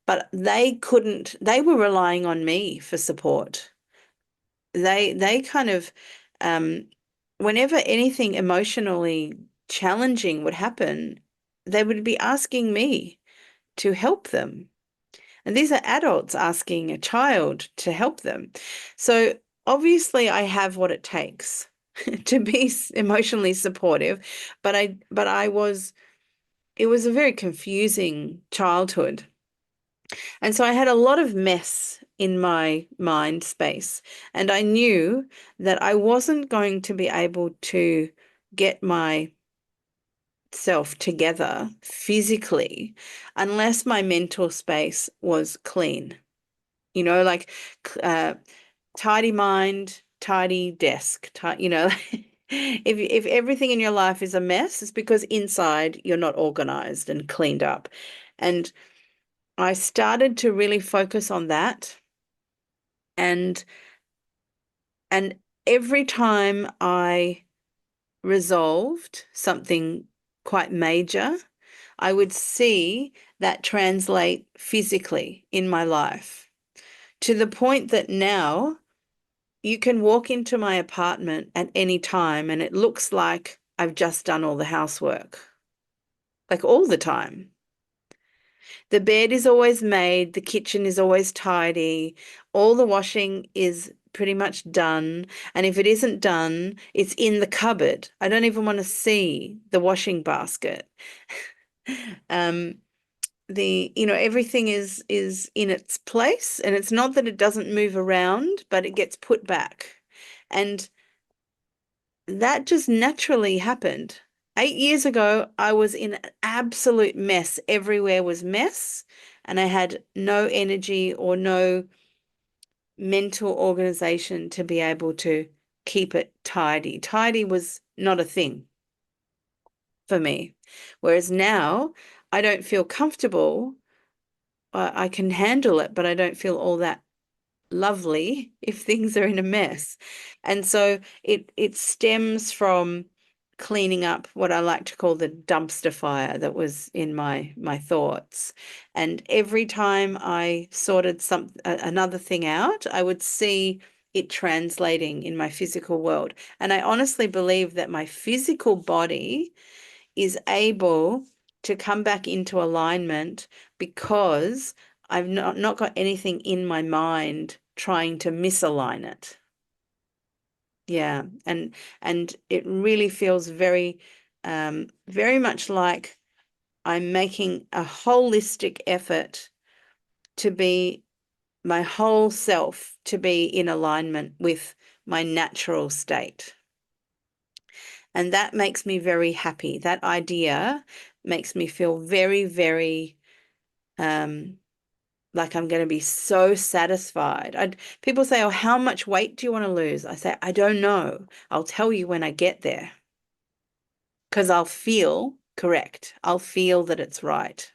but they couldn't, they were relying on me for support. They kind of um whenever anything emotionally challenging would happen, they would be asking me to help them. And these are adults asking a child to help them. So obviously I have what it takes to be emotionally supportive, but I was it was a very confusing childhood. And so I had a lot of mess in my mind space. And I knew that I wasn't going to be able to get myself together physically unless my mental space was clean. You know, like uh, tidy mind, tidy desk, you know. If everything in your life is a mess, it's because inside you're not organized and cleaned up. And I started to really focus on that. And and every time I resolved something quite major, I would see that translate physically in my life to the point that now you can walk into my apartment at any time and it looks like I've just done all the housework, like all the time. The bed is always made, the kitchen is always tidy, all the washing is pretty much done. And if it isn't done, it's in the cupboard. I don't even want to see the washing basket. Um, you know, everything is in its place, and it's not that it doesn't move around, but it gets put back. And that just naturally happened. 8 years ago, I was in an absolute mess. Everywhere was mess, and I had no energy or no mental organization to be able to keep it tidy. Tidy was not a thing for me. Whereas now, I don't feel comfortable. I can handle it, but I don't feel all that lovely if things are in a mess. And so it stems from cleaning up what I like to call the dumpster fire that was in my thoughts. And every time I sorted another thing out, I would see it translating in my physical world. And I honestly believe that my physical body is able to come back into alignment because I've not got anything in my mind trying to misalign it. Yeah, and it really feels very much like I'm making a holistic effort to be my whole self, to be in alignment with my natural state. And that makes me very happy. That idea makes me feel very, um, like I'm going to be so satisfied. People say, "Oh, how much weight do you want to lose?" I say, "I don't know. I'll tell you when I get there." Because I'll feel correct. I'll feel that it's right.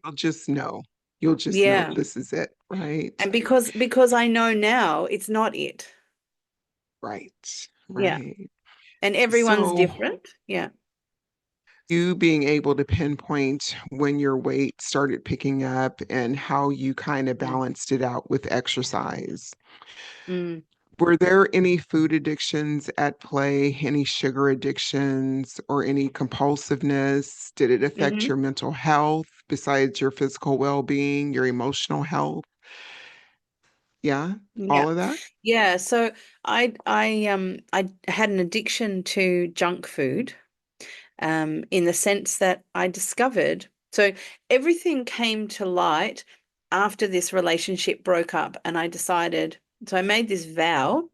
You'll just know. You'll just know Yeah. this is it, right? And because I know now it's not it. Right, Yeah. right. And everyone's So different. Yeah. you being able to pinpoint when your weight started picking up and how you kind of Mm. balanced it out with exercise. Mm. Were there any food addictions at play, any sugar addictions, or any compulsiveness? Did it affect Hmm. your mental health besides your physical well-being, your emotional health? Yeah, Yeah. all of that? Yeah. So I had an addiction to junk food, in the sense that I discovered. So everything came to light after this relationship broke up, and I decided, so I made this vow.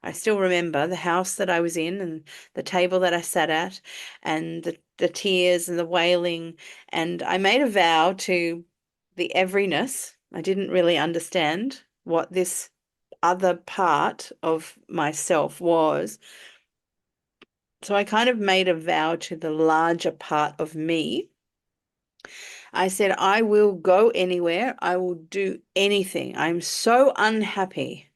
I still remember the house that I was in and the table that I sat at and the tears and the wailing. And I made a vow to the everyness. I didn't really understand what this other part of myself was. So I kind of made a vow to the larger part of me. I said, I will go anywhere. I will do anything. I'm so unhappy.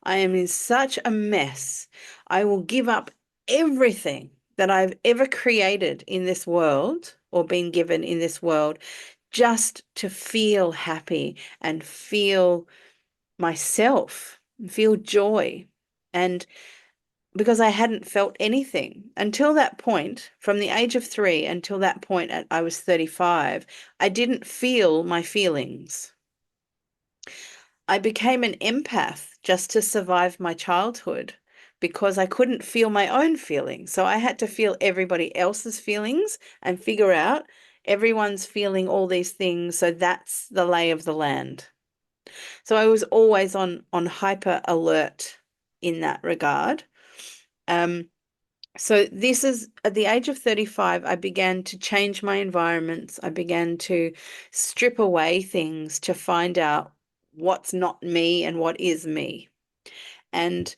I am in such a mess. I will give up everything that I've ever created in this world or been given in this world just to feel happy and feel myself, feel joy. And because I hadn't felt anything until that point, from the age of 3 until that point I was 35, I didn't feel my feelings. I became an empath just to survive my childhood because I couldn't feel my own feelings. So I had to feel everybody else's feelings and figure out everyone's feeling all these things. So that's the lay of the land. So I was always on hyper alert in that regard. Um, so this is at the age of 35, I began to change my environments. I began to strip away things to find out what's not me and what is me. And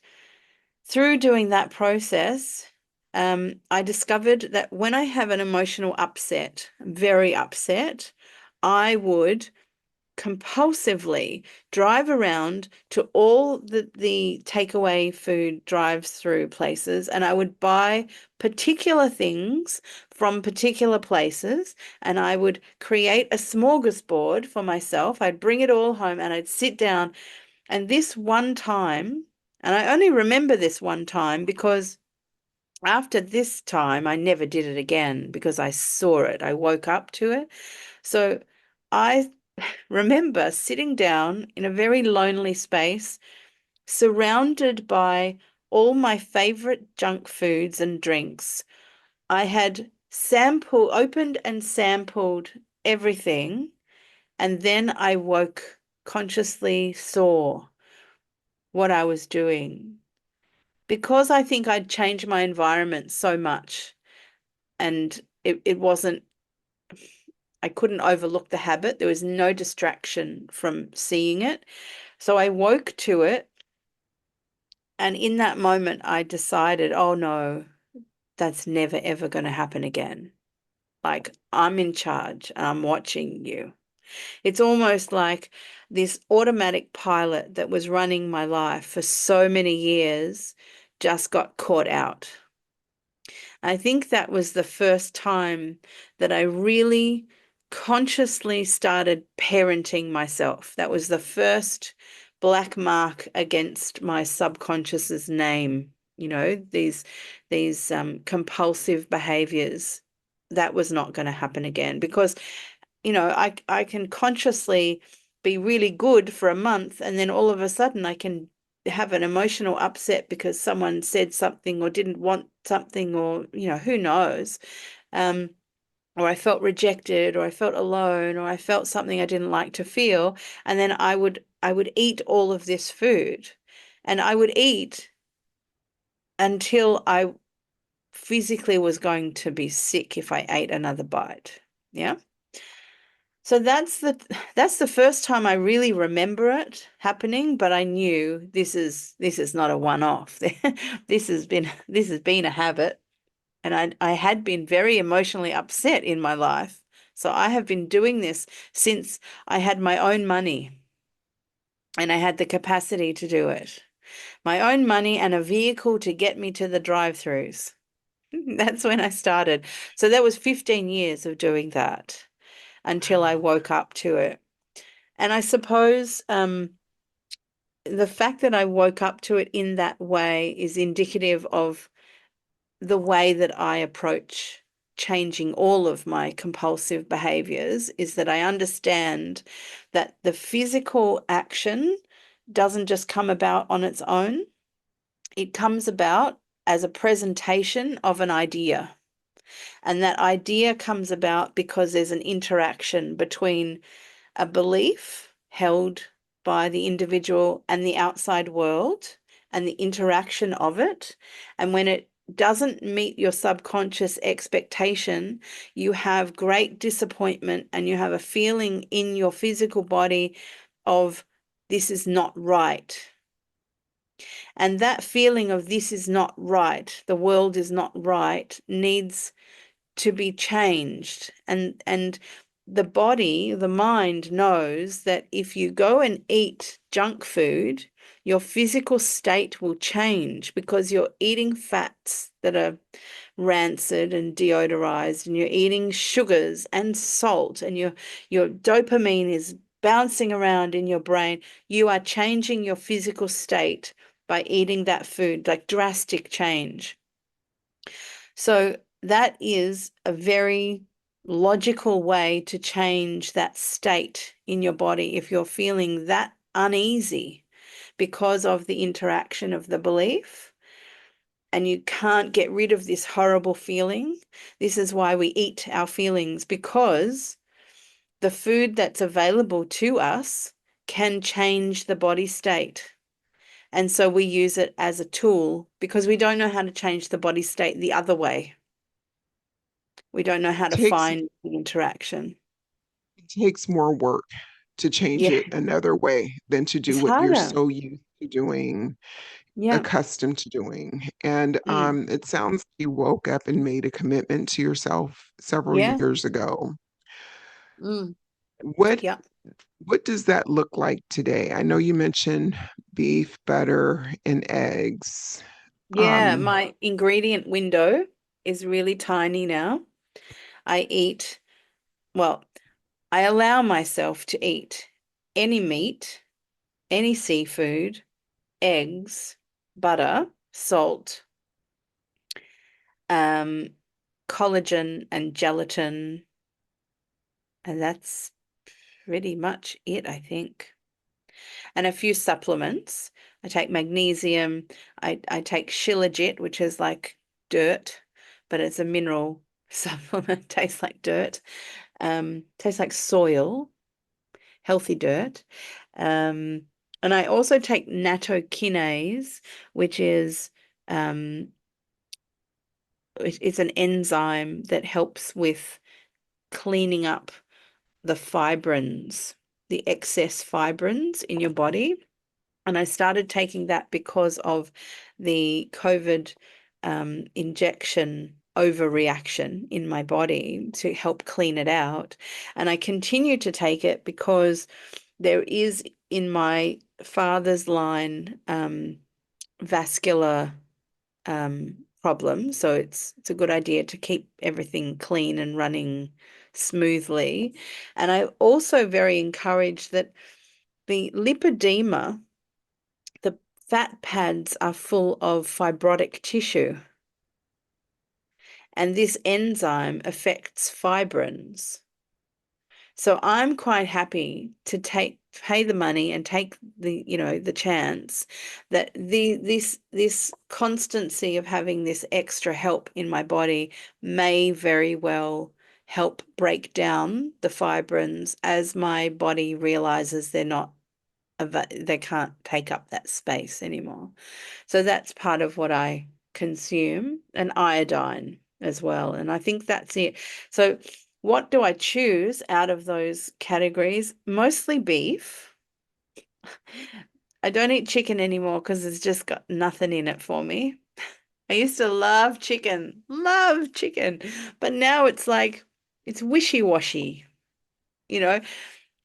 through doing that process, I discovered that when I have an emotional upset, very upset, I would compulsively drive around to all the takeaway food drive-through places, and I would buy particular things from particular places, and I would create a smorgasbord for myself. I'd bring it all home and I'd sit down, and this one time, and I only remember this one time because after this time I never did it again because I saw it. I woke up to it. So I remember sitting down in a very lonely space, surrounded by all my favorite junk foods and drinks. I had opened and sampled everything, and then I woke, consciously saw what I was doing. Because I think I'd changed my environment so much, and it wasn't, I couldn't overlook the habit. There was no distraction from seeing it. So I woke to it, and in that moment, I decided, oh no, that's never ever going to happen again. Like, I'm in charge and I'm watching you. It's almost like this automatic pilot that was running my life for so many years just got caught out. I think that was the first time that I really consciously started parenting myself. That was the first black mark against my subconscious's name, these compulsive behaviors. That was not going to happen again because, I can consciously be really good for a month and then all of a sudden I can have an emotional upset because someone said something or didn't want something or, who knows. Um, or I felt rejected or I felt alone or I felt something I didn't like to feel. And then I would eat all of this food and I would eat until I physically was going to be sick if I ate another bite. Yeah. So that's the first time I really remember it happening, but I knew this is not a one-off. This has been a habit, and I had been very emotionally upset in my life. So I have been doing this since I had my own money and I had the capacity to do it. My own money and a vehicle to get me to the drive-throughs. That's when I started. So that was 15 years of doing that until I Wow. woke up to it. And I suppose the fact that I woke up to it in that way is indicative of the way that I approach changing all of my compulsive behaviors is that I understand that the physical action doesn't just come about on its own. It comes about as a presentation of an idea. And that idea comes about because there's an interaction between a belief held by the individual and the outside world and the interaction of it. And when it doesn't meet your subconscious expectation, you have great disappointment and you have a feeling in your physical body of this is not right. And that feeling of this is not right, the world is not right, needs to be changed. And the body, the mind knows that if you go and eat junk food, your physical state will change because you're eating fats that are rancid and deodorized, and you're eating sugars and salt, and your dopamine is bouncing around in your brain. You are changing your physical state by eating that food, like drastic change. So that is a very logical way to change that state in your body if you're feeling that uneasy because of the interaction of the belief and you can't get rid of this horrible feeling. This is why we eat our feelings, because the food that's available to us can change the body state. And so we use it as a tool because we don't know how to change the body state the other way. We don't know how to Takes find the interaction. it takes more work to change Yeah, it another way than to do it's what you're harder. so used to doing, Yeah. accustomed to doing. And Mm. it sounds like you woke up and made a commitment to yourself several Yeah. years ago. Mm. What Yeah. what does that look like today? I know you mentioned beef, butter, and eggs. Yeah. Um, My ingredient window is really tiny now. I eat, well, I allow myself to eat any meat, any seafood, eggs, butter, salt, um, collagen and gelatin, and that's pretty much it, I think. And a few supplements. I take magnesium. I take Shilajit, which is like dirt, but it's a mineral supplement. Tastes like dirt. Tastes like soil, healthy dirt. Um, and I also take nattokinase, which is um, it's an enzyme that helps with cleaning up the fibrins, the excess fibrins in your body. And I started taking that because of the COVID injection overreaction in my body to help clean it out. And I continue to take it because there is in my father's line vascular problem. So it's a good idea to keep everything clean and running smoothly. And I also very encourage that the lipedema, the fat pads are full of fibrotic tissue, and this enzyme affects fibrins. So I'm quite happy to pay the money and take the chance that this constancy of having this extra help in my body may very well help break down the fibrins as my body realizes they can't take up that space anymore. So that's part of what I consume, and iodine as well. And I think that's it. So what do I choose out of those categories? Mostly beef. I don't eat chicken anymore because it's just got nothing in it for me. I used to love chicken, but now it's like it's wishy-washy. You know,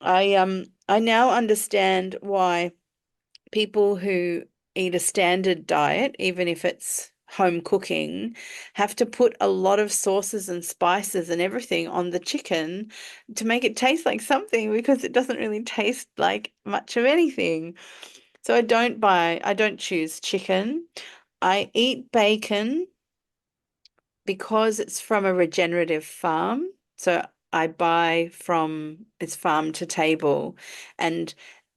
I now understand why people who eat a standard diet, even if it's home cooking, have to put a lot of sauces and spices and everything on the chicken to make it taste like something, because it doesn't really taste like much of anything. So I don't choose chicken. I eat bacon because it's from a regenerative farm. So I buy from it's farm to table, and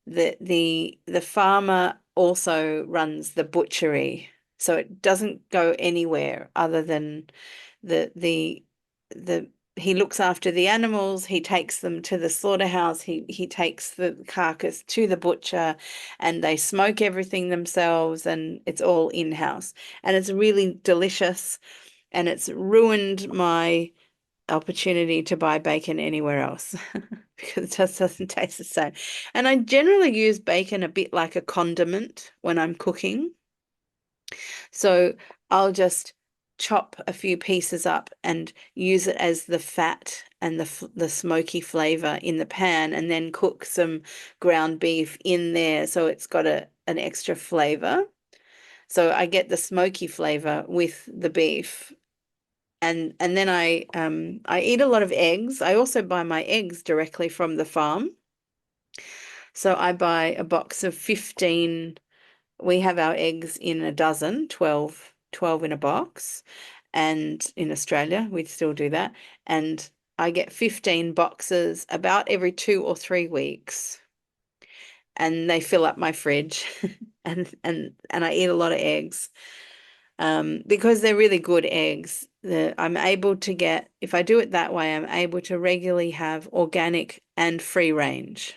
the farmer also runs the butchery. So it doesn't go anywhere other than the he looks after the animals, he takes them to the slaughterhouse, he takes the carcass to the butcher, and they smoke everything themselves, and it's all in-house. And it's really delicious, and it's ruined my opportunity to buy bacon anywhere else because it just doesn't taste the same. And I generally use bacon a bit like a condiment when I'm cooking. So I'll just chop a few pieces up and use it as the fat and the smoky flavor in the pan, and then cook some ground beef in there so it's got an extra flavor. So I get the smoky flavor with the beef. And then I eat a lot of eggs. I also buy my eggs directly from the farm. So I buy a box of 15. We have our eggs in a dozen, 12 in a box. And in Australia, we'd still do that. And I get 15 boxes about every 2 or 3 weeks. And they fill up my fridge. And I eat a lot of eggs. Because they're really good eggs. I'm able to get, if I do it that way, I'm able to regularly have organic and free range.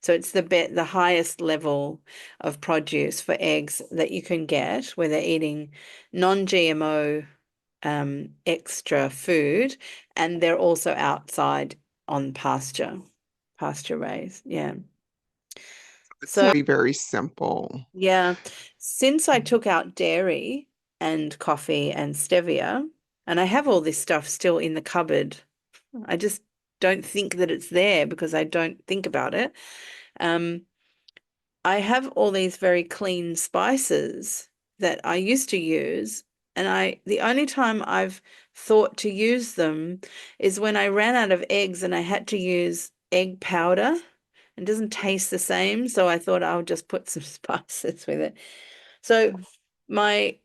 So it's the highest level of produce for eggs that you can get, where they're eating non-GMO extra food, and they're also outside on pasture raised. Yeah. It So sounds very, very simple. yeah, since I took out dairy and coffee and stevia, and I have all this stuff still in the cupboard, I just don't think that it's there because I don't think about it. Um, I have all these very clean spices that I used to use, and the only time I've thought to use them is when I ran out of eggs and I had to use egg powder. It doesn't taste the same, so I thought I'll just put some spices with it. So my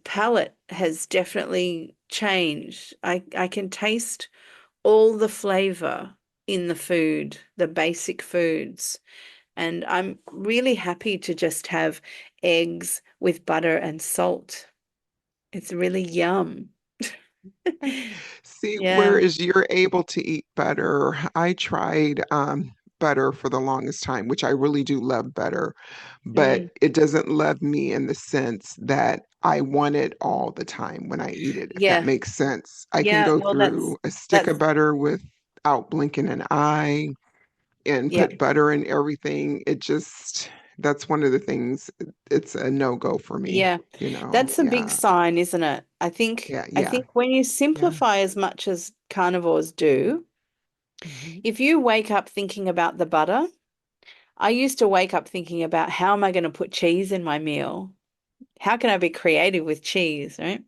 palate has definitely changed. I can taste all the flavor in the food, the basic foods. And I'm really happy to just have eggs with butter and salt. It's really yum. See, Yeah. whereas you're able to eat butter, I tried butter for the longest time, which I really do love butter, but Mm. it doesn't love me in the sense that I want it all the time when I eat it, if that Yeah. makes sense. I can Yeah. go Well, through a stick that's of butter without blinking an eye and yeah. put butter in everything. That's one of the things, it's a no-go for me, Yeah. you know? That's a big Yeah, sign, isn't it? I think yeah, I yeah, think when you yeah. simplify as much as carnivores do, Mhm. if you wake up thinking about the butter, I used to wake up thinking about how am I going to put cheese in my meal? how can I be creative with cheese, right?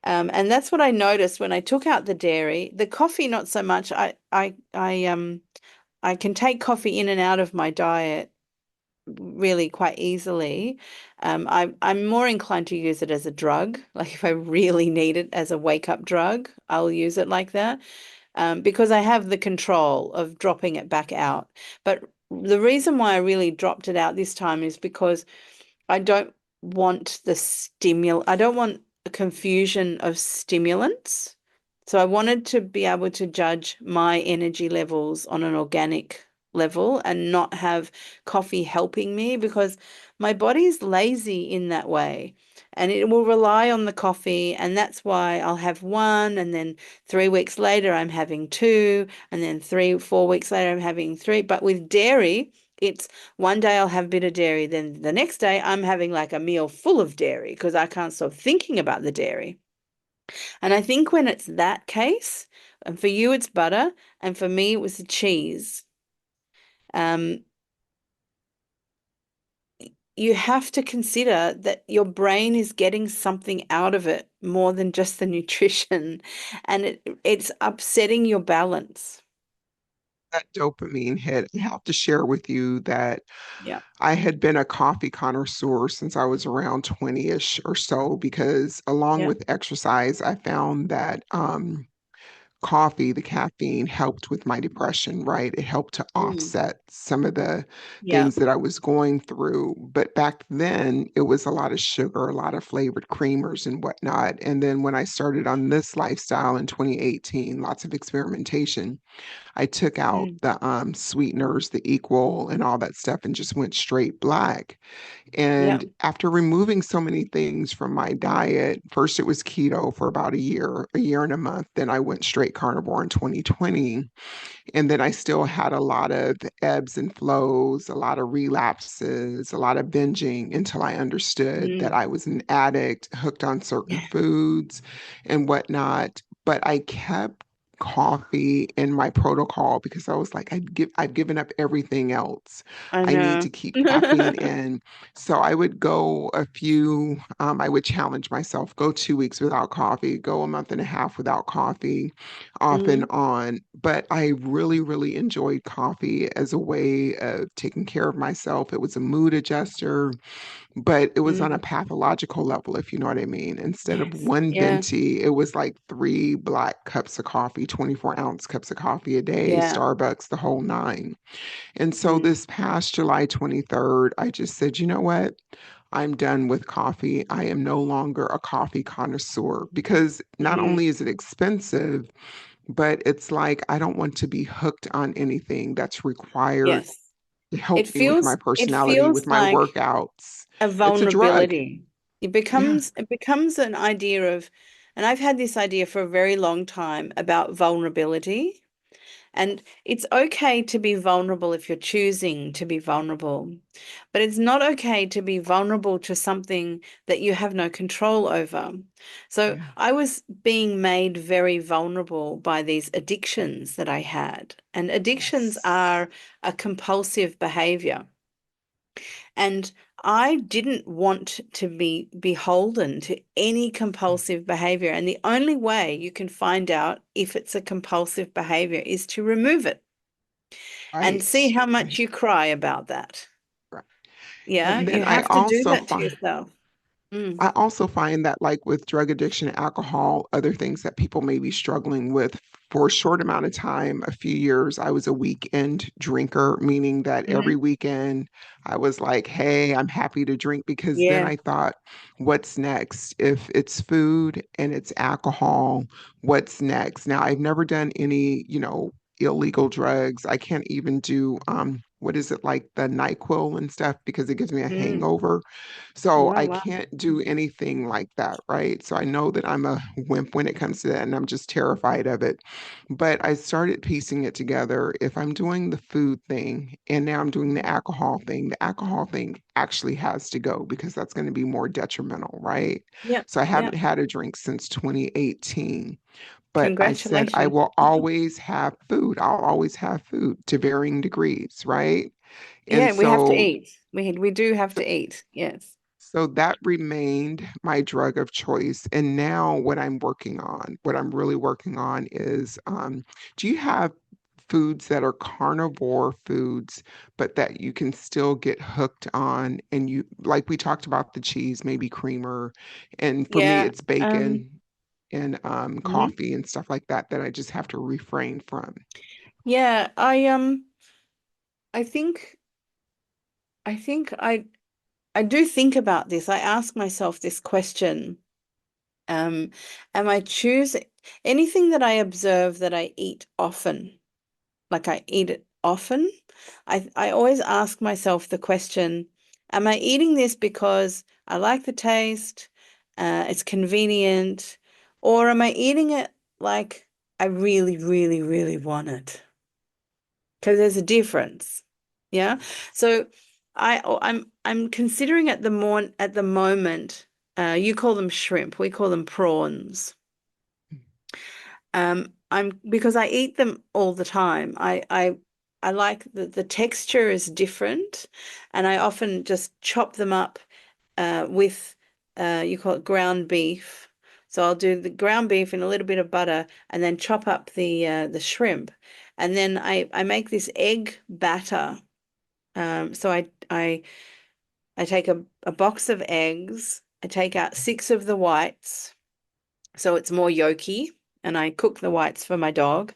And that's what I noticed when I took out the dairy. The coffee, not so much. I can take coffee in and out of my diet really quite easily. I'm more inclined to use it as a drug. Like if I really need it as a wake up drug, I'll use it like that, because I have the control of dropping it back out. But the reason why I really dropped it out this time is because I don't want I don't want a confusion of stimulants. So I wanted to be able to judge my energy levels on an organic level and not have coffee helping me because my body's lazy in that way. And it will rely on the coffee, and that's why I'll have one, and then 3 weeks later I'm having two, and then 4 weeks later I'm having three. But with dairy, it's one day I'll have a bit of dairy, then the next day I'm having like a meal full of dairy because I can't stop thinking about the dairy. And I think when it's that case, and for you it's butter, and for me it was the cheese, um, you have to consider that your brain is getting something out of it more than just the nutrition, and it's upsetting your balance. That dopamine hit. I have to share with you that Yeah. I had been a coffee connoisseur since I was around 20-ish or so, because along Yeah. with exercise, I found that coffee, the caffeine, helped with my depression, right? It helped to Mm. offset some of the Yeah. things that I was going through. But back then, it was a lot of sugar, a lot of flavored creamers and whatnot. And then when I started on this lifestyle in 2018, lots of experimentation, I took out Mm. the sweeteners, the equal, and all that stuff, and just went straight black. Yeah. And after removing so many things from my diet, first it was keto for about a year and a month. Then I went straight carnivore in 2020. And then I still had a lot of ebbs and flows, a lot of relapses, a lot of binging until I understood that Mm. I was an addict, hooked on certain foods and whatnot. But I kept coffee in my protocol because I was like, I've given up everything else. I I need know. to keep caffeine in. So I would go I would challenge myself, go 2 weeks without coffee, go a month and a half without coffee, off and Mm. on. But I really, really enjoyed coffee as a way of taking care of myself. It was a mood adjuster, but it was on a Mm. pathological level, if you know what I mean. Instead of Yes. one Yeah. venti, it was like three black cups of coffee, 24-ounce cups of coffee a day, Yeah. Starbucks, the whole nine. And so Mm. this past July 23rd, I just said, you know what? I'm done with coffee. I am no longer a coffee connoisseur, because not Mm. only is it expensive, but it's like I don't want to be hooked on anything that's required Yes. to It help me with my feels it personality, feels with my like workouts. a It's a drug. vulnerability. Yeah. It becomes an idea of, and I've had this idea for a very long time about vulnerability. And it's okay to be vulnerable if you're choosing to be vulnerable, but it's not okay to be vulnerable to something that you have no control over. So Yeah. I was being made very vulnerable by these addictions that I had. And addictions Yes. are a compulsive behavior. And I didn't want to be beholden to any compulsive behavior. And the only way you can find out if it's a compulsive behavior is to remove it and see Right. how much Right. you cry about that. Right. Yeah, And you then I have to do also that to find yourself. Mm. I also find that, like with drug addiction, alcohol, other things that people may be struggling with, for a short amount of time, a few years, I was a weekend drinker, meaning that every Hmm. weekend I was like, hey, I'm happy to drink, because then Yeah. I thought, what's next? If it's food and it's alcohol, what's next? Now, I've never done any, illegal drugs. I can't even do what is it, like the NyQuil and stuff, because it gives me a Mm. hangover. So Oh, I wow. can't do anything like that, right? So I know that I'm a wimp when it comes to that, and I'm just terrified of it. But I started piecing it together. If I'm doing the food thing and now I'm doing the alcohol thing actually has to go, because that's going to be more detrimental, right? Yep. So I Yep. haven't had a drink since 2018. But I said I Congratulations. will always have food. I'll always have food to varying degrees, right? And Yeah, we have to so eat. We do have to eat. Yes. So that remained my drug of choice. And now what I'm really working on is, do you have foods that are carnivore foods, but that you can still get hooked on? And you, like we talked about the cheese, maybe creamer. And for me, Yeah. it's bacon and Mhm. coffee and stuff like that that I just have to refrain from. Yeah, I think I think I do think about this. I ask myself this question. Um, am I choosing anything that I observe that I eat often, like I eat it often? I always ask myself the question, am I eating this because I like the taste, it's convenient, or am I eating it like I really, really, really want it? Because there's a difference. Yeah. So I'm considering at the moment, you call them shrimp, we call them prawns. I'm because I eat them all the time. I like the texture is different, and I often just chop them up with you call it ground beef. So I'll do the ground beef in a little bit of butter, and then chop up the shrimp, and then I make this egg batter. So I take a box of eggs. I take out six of the whites, so it's more yolky, and I cook the whites for my dog.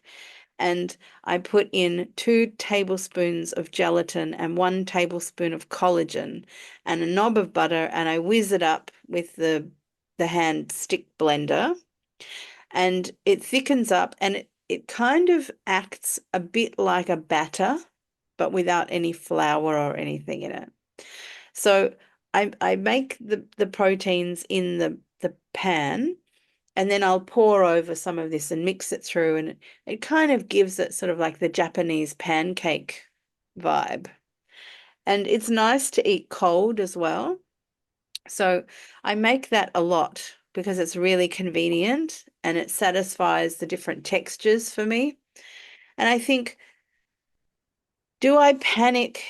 And I put in 2 tablespoons of gelatin and 1 tablespoon of collagen and a knob of butter, and I whiz it up with the hand stick blender, and it thickens up, and it kind of acts a bit like a batter, but without any flour or anything in it. So I make the proteins in the pan, and then I'll pour over some of this and mix it through, and it kind of gives it sort of like the Japanese pancake vibe. And it's nice to eat cold as well. So I make that a lot because it's really convenient and it satisfies the different textures for me. And I think, do I panic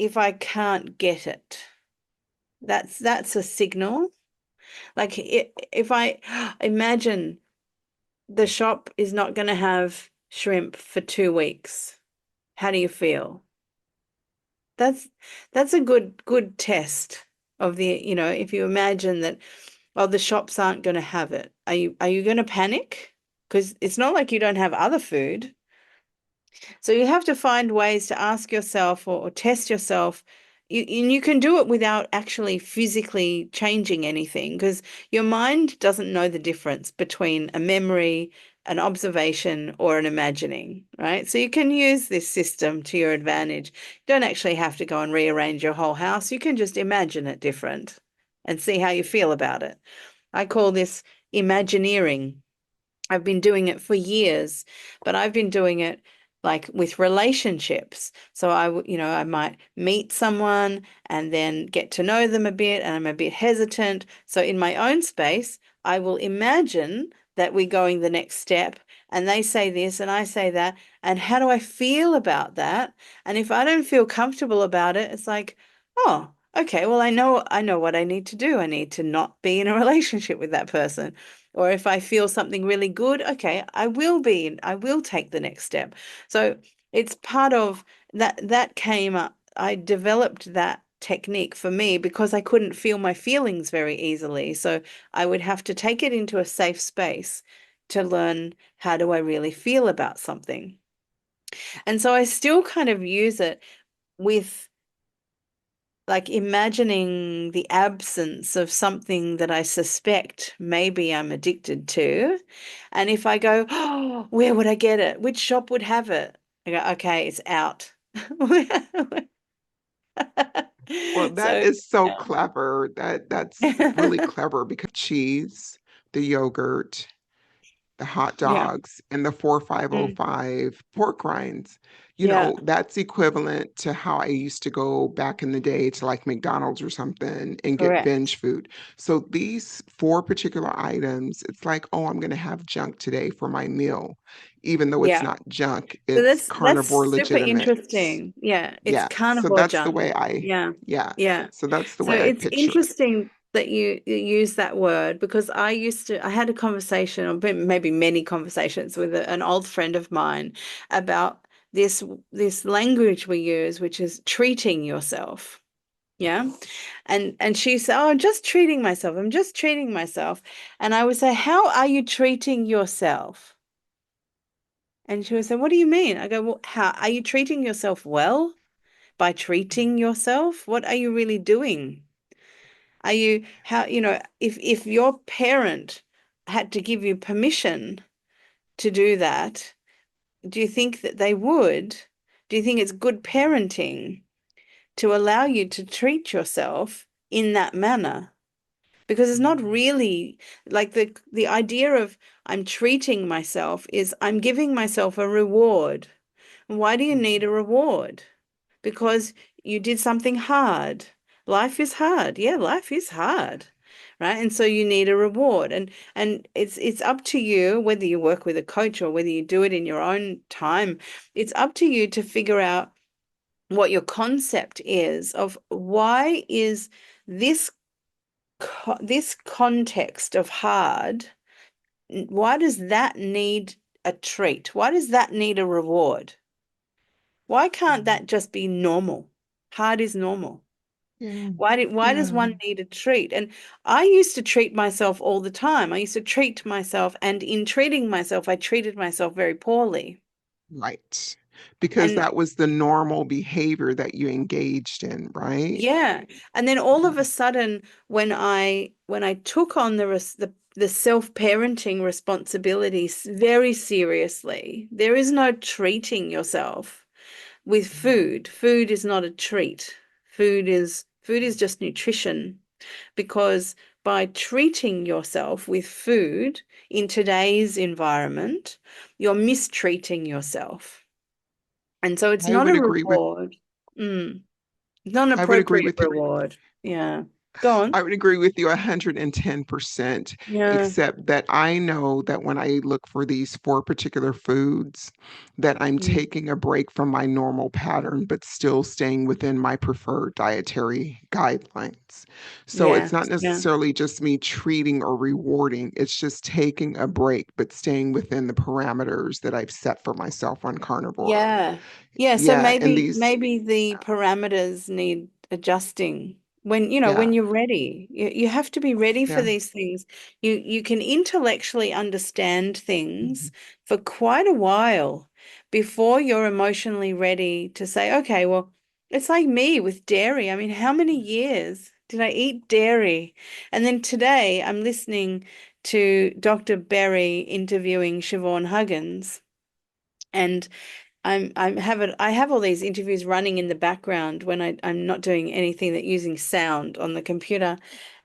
if I can't get it? That's a signal. Like if I imagine the shop is not going to have shrimp for 2 weeks. How do you feel? That's that's a good test of if you imagine that, oh, the shops aren't going to have it. Are you going to panic? Because it's not like you don't have other food. So you have to find ways to ask yourself or test yourself. And you can do it without actually physically changing anything because your mind doesn't know the difference between a memory, an observation, or an imagining, right? So you can use this system to your advantage. You don't actually have to go and rearrange your whole house. You can just imagine it different and see how you feel about it. I call this imagineering. I've been doing it for years, but I've been doing it like with relationships. So I might meet someone and then get to know them a bit, and I'm a bit hesitant. So in my own space, I will imagine that we're going the next step, and they say this and I say that, and how do I feel about that? And if I don't feel comfortable about it, it's like, oh, okay, well, I know what I need to do. I need to not be in a relationship with that person. Or if I feel something really good, okay, I will take the next step. So it's part of that came up. I developed that technique for me because I couldn't feel my feelings very easily. So I would have to take it into a safe space to learn how do I really feel about something. And so I still kind of use it with like imagining the absence of something that I suspect maybe I'm addicted to. And if I go, oh, where would I get it? Which shop would have it? I go, okay, it's out. Well, that So, is so yeah. clever. That's really clever because cheese, the yogurt, the hot Yeah. dogs, and the 4 Mm. 505 pork rinds. Yeah. That's equivalent to how I used to go back in the day to like McDonald's or something and get Correct. binge food. So these four particular items, it's like, oh, I'm going to have junk today for my meal, even though it's Yeah. not junk, So it's that's carnivore super legitimate. interesting. Yeah, it's Yeah. So carnivore that's the junk. way Yeah. yeah. Yeah. So that's the So way I it's picture it. interesting that you use that word because I had a conversation, or maybe many conversations with an old friend of mine about this language we use, which is treating yourself. Yeah. And she said, "Oh, I'm just treating myself. I'm just treating myself." And I would say, "How are you treating yourself?" And she would say, "What do you mean?" I go, "Well, how are you treating yourself well by treating yourself? What are you really doing? Are you how, if your parent had to give you permission to do that, do you think that they would? Do you think it's good parenting to allow you to treat yourself in that manner? Because it's not really like the idea of I'm treating myself is I'm giving myself a reward. Why do you need a reward? Because you did something hard. Life is hard. Yeah, life is hard. Right? And so you need a reward. And it's up to you whether you work with a coach or whether you do it in your own time. It's up to you to figure out what your concept is of why is this this context of hard, why does that need a treat? Why does that need a reward? Why can't that just be normal? Hard is normal. Yeah. Why does Yeah. one need a treat? And I used to treat myself all the time. I used to treat myself, and in treating myself, I treated myself very poorly. Right. Because And that was the normal behavior that you engaged in, right? yeah, and then all of a sudden, when I took on the self-parenting responsibilities very seriously, there is no treating yourself with food. Food is not a treat. Food is just nutrition because by treating yourself with food in today's environment, you're mistreating yourself. And so it's I not would a agree with reward. Mm, it's not an I would agree appropriate with you reward. Yeah. Go on. I would agree with you 110%, Yeah. except that I know that when I look for these four particular foods, that I'm Mm. taking a break from my normal pattern, but still staying within my preferred dietary guidelines. So Yeah. it's not Yeah. necessarily just me treating or rewarding, it's just taking a break, but staying within the parameters that I've set for myself on carnivore. Yeah. Yeah, so Yeah, and these, maybe the parameters need adjusting when yeah, you're ready. You have to be ready for yeah. these things. You can intellectually understand things Mhm. for quite a while before you're emotionally ready to say, okay, well, it's like me with dairy. I mean, how many years did I eat dairy? And then today I'm listening to Dr. Berry interviewing Siobhan Huggins. And I have all these interviews running in the background when I'm not doing anything that using sound on the computer.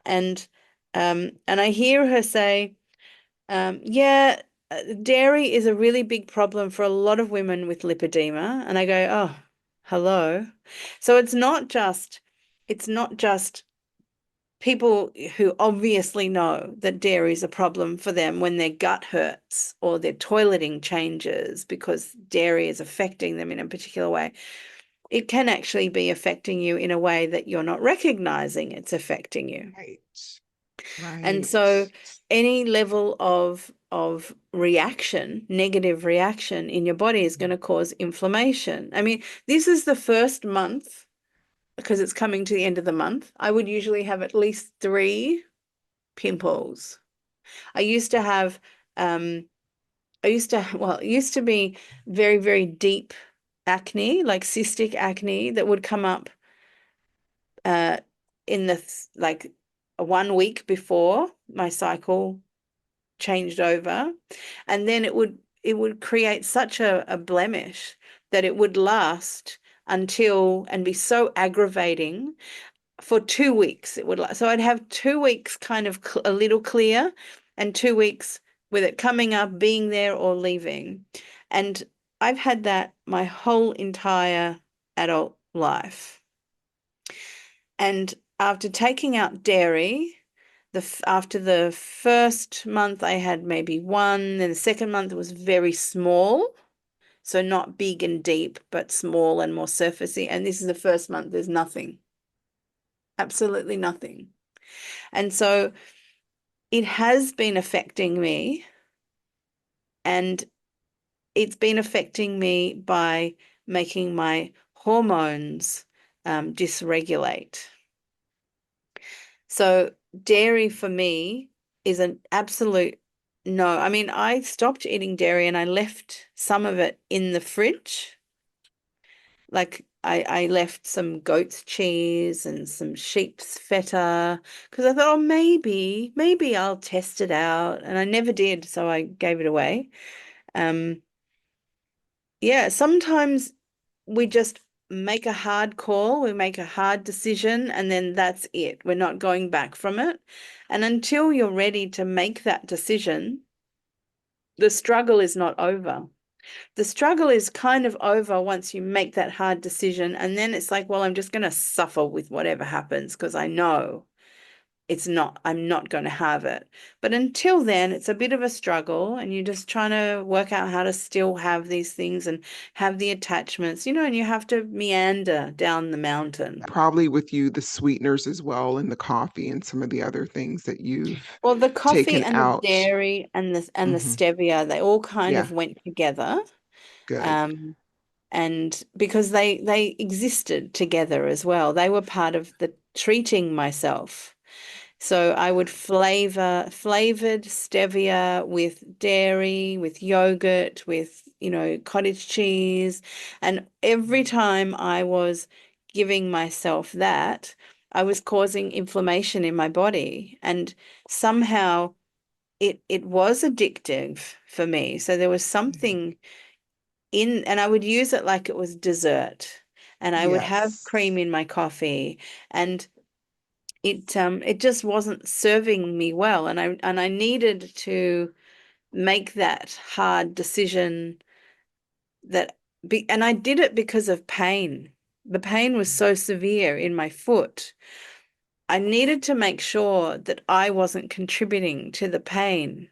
And I hear her say, yeah, dairy is a really big problem for a lot of women with lipedema. And I go, oh, hello. So it's not just people who obviously know that dairy is a problem for them when their gut hurts or their toileting changes because dairy is affecting them in a particular way. It can actually be affecting you in a way that you're not recognizing it's affecting you. Right, And so right. any level of reaction, negative reaction in your body is going to cause inflammation. I mean, this is the first month because it's coming to the end of the month. I would usually have at least three pimples. I used to have, well, it used to be very, very deep acne, like cystic acne that would come up uh, in like 1 week before my cycle changed over. And then it would create such a blemish that it would last until and be so aggravating for 2 weeks. It would last. So I'd have 2 weeks kind of a little clear and 2 weeks with it coming up, being there, or leaving. And I've had that my whole entire adult life. And after taking out dairy, after the first month I had maybe one, then the second month it was very small. So not big and deep, but small and more surfacey. And this is the first month, there's nothing, absolutely nothing. And so it has been affecting me, and it's been affecting me by making my hormones dysregulate. So dairy for me is an absolute no. I mean, I stopped eating dairy and I left some of it in the fridge. Like I left some goat's cheese and some sheep's feta because I thought, oh, maybe I'll test it out. And I never did, so I gave it away. Um, yeah, sometimes we just make a hard call, we make a hard decision, and then that's it. We're not going back from it. And until you're ready to make that decision, the struggle is not over. The struggle is kind of over once you make that hard decision. And then it's like, well, I'm just going to suffer with whatever happens because I know I'm not going to have it. But until then, it's a bit of a struggle, and you're just trying to work out how to still have these things and have the attachments, and you have to meander down the mountain. Probably with you, the sweeteners as well, and the coffee and some of the other things that you've Well, the coffee taken and the out. dairy and the Hmm. stevia, they all kind Yeah, of went together. good. Um, and because they existed together as well. They were part of the treating myself. So I would flavored stevia with dairy, with yogurt, with, cottage cheese. And every time I was giving myself that, I was causing inflammation in my body. And somehow it was addictive for me. So there was Yeah. something and I would use it like it was dessert. And I would have Yes. cream in my coffee, and it just wasn't serving me well, and I needed to make that hard decision and I did it because of pain. The pain was so severe in my foot. I needed to make sure that I wasn't contributing to the pain.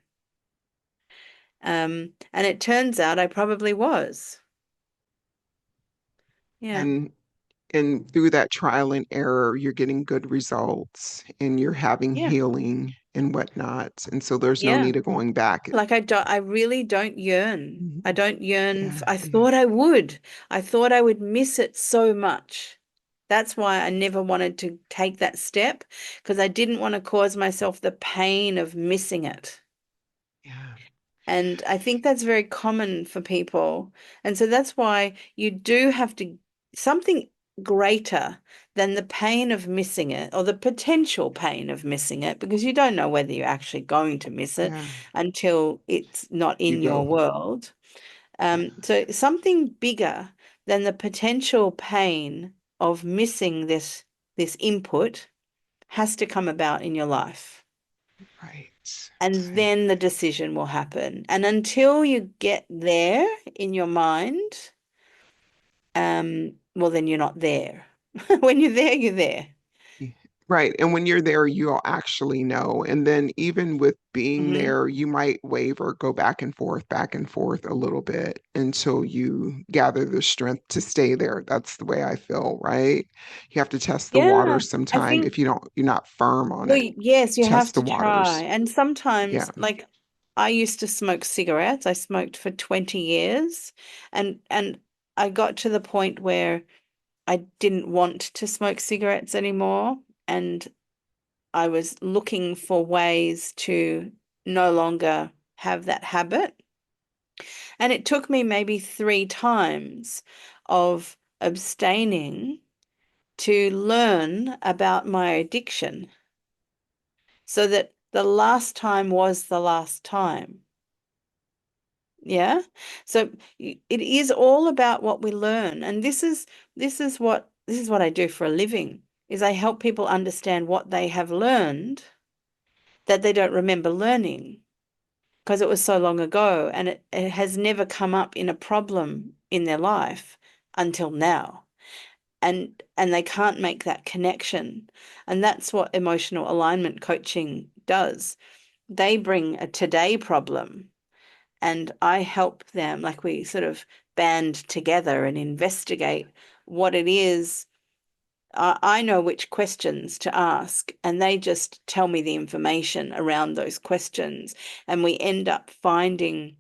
And it turns out I probably was. Yeah. And and through that trial and error, you're getting good results and you're having Yeah. healing and whatnot. And so there's no Yeah. need of going back. Like I really don't yearn. I Mhm. don't yearn. Yeah, I yeah, thought I would. I thought I would miss it so much. That's why I never wanted to take that step, because I didn't want to cause myself the pain of missing it. yeah. And I think that's very common for people. And so that's why you do have to something greater than the pain of missing it, or the potential pain of missing it, because you don't know whether you're actually going to miss it Yeah, until it's not you in your go. world. Yeah, So something bigger than the potential pain of missing this input has to come about in your life. right, And right. then the decision will happen. And until you get there in your mind, well, then you're not there. When you're there, you're there. Yeah. Right. And when you're there, you'll actually know. And then even with being Hmm. there, you might waver, go back and forth a little bit until you gather the strength to stay there. That's the way I feel, right? You have to test the Yeah, waters I sometime. think, If you're not firm on well, it, yes, you have test the to try. waters. And Yeah. sometimes, like, I used to smoke cigarettes. I smoked for 20 years, and I got to the point where I didn't want to smoke cigarettes anymore, and I was looking for ways to no longer have that habit. And it took me maybe 3 times of abstaining to learn about my addiction, so that the last time was the last time. Yeah. So it is all about what we learn. And this is what I do for a living, is I help people understand what they have learned that they don't remember learning. because it was so long ago, and it has never come up in a problem in their life until now. And they can't make that connection. And that's what emotional alignment coaching does. They bring a today problem, and I help them, like we sort of band together and investigate what it is. I know which questions to ask, and they just tell me the information around those questions. And we end up finding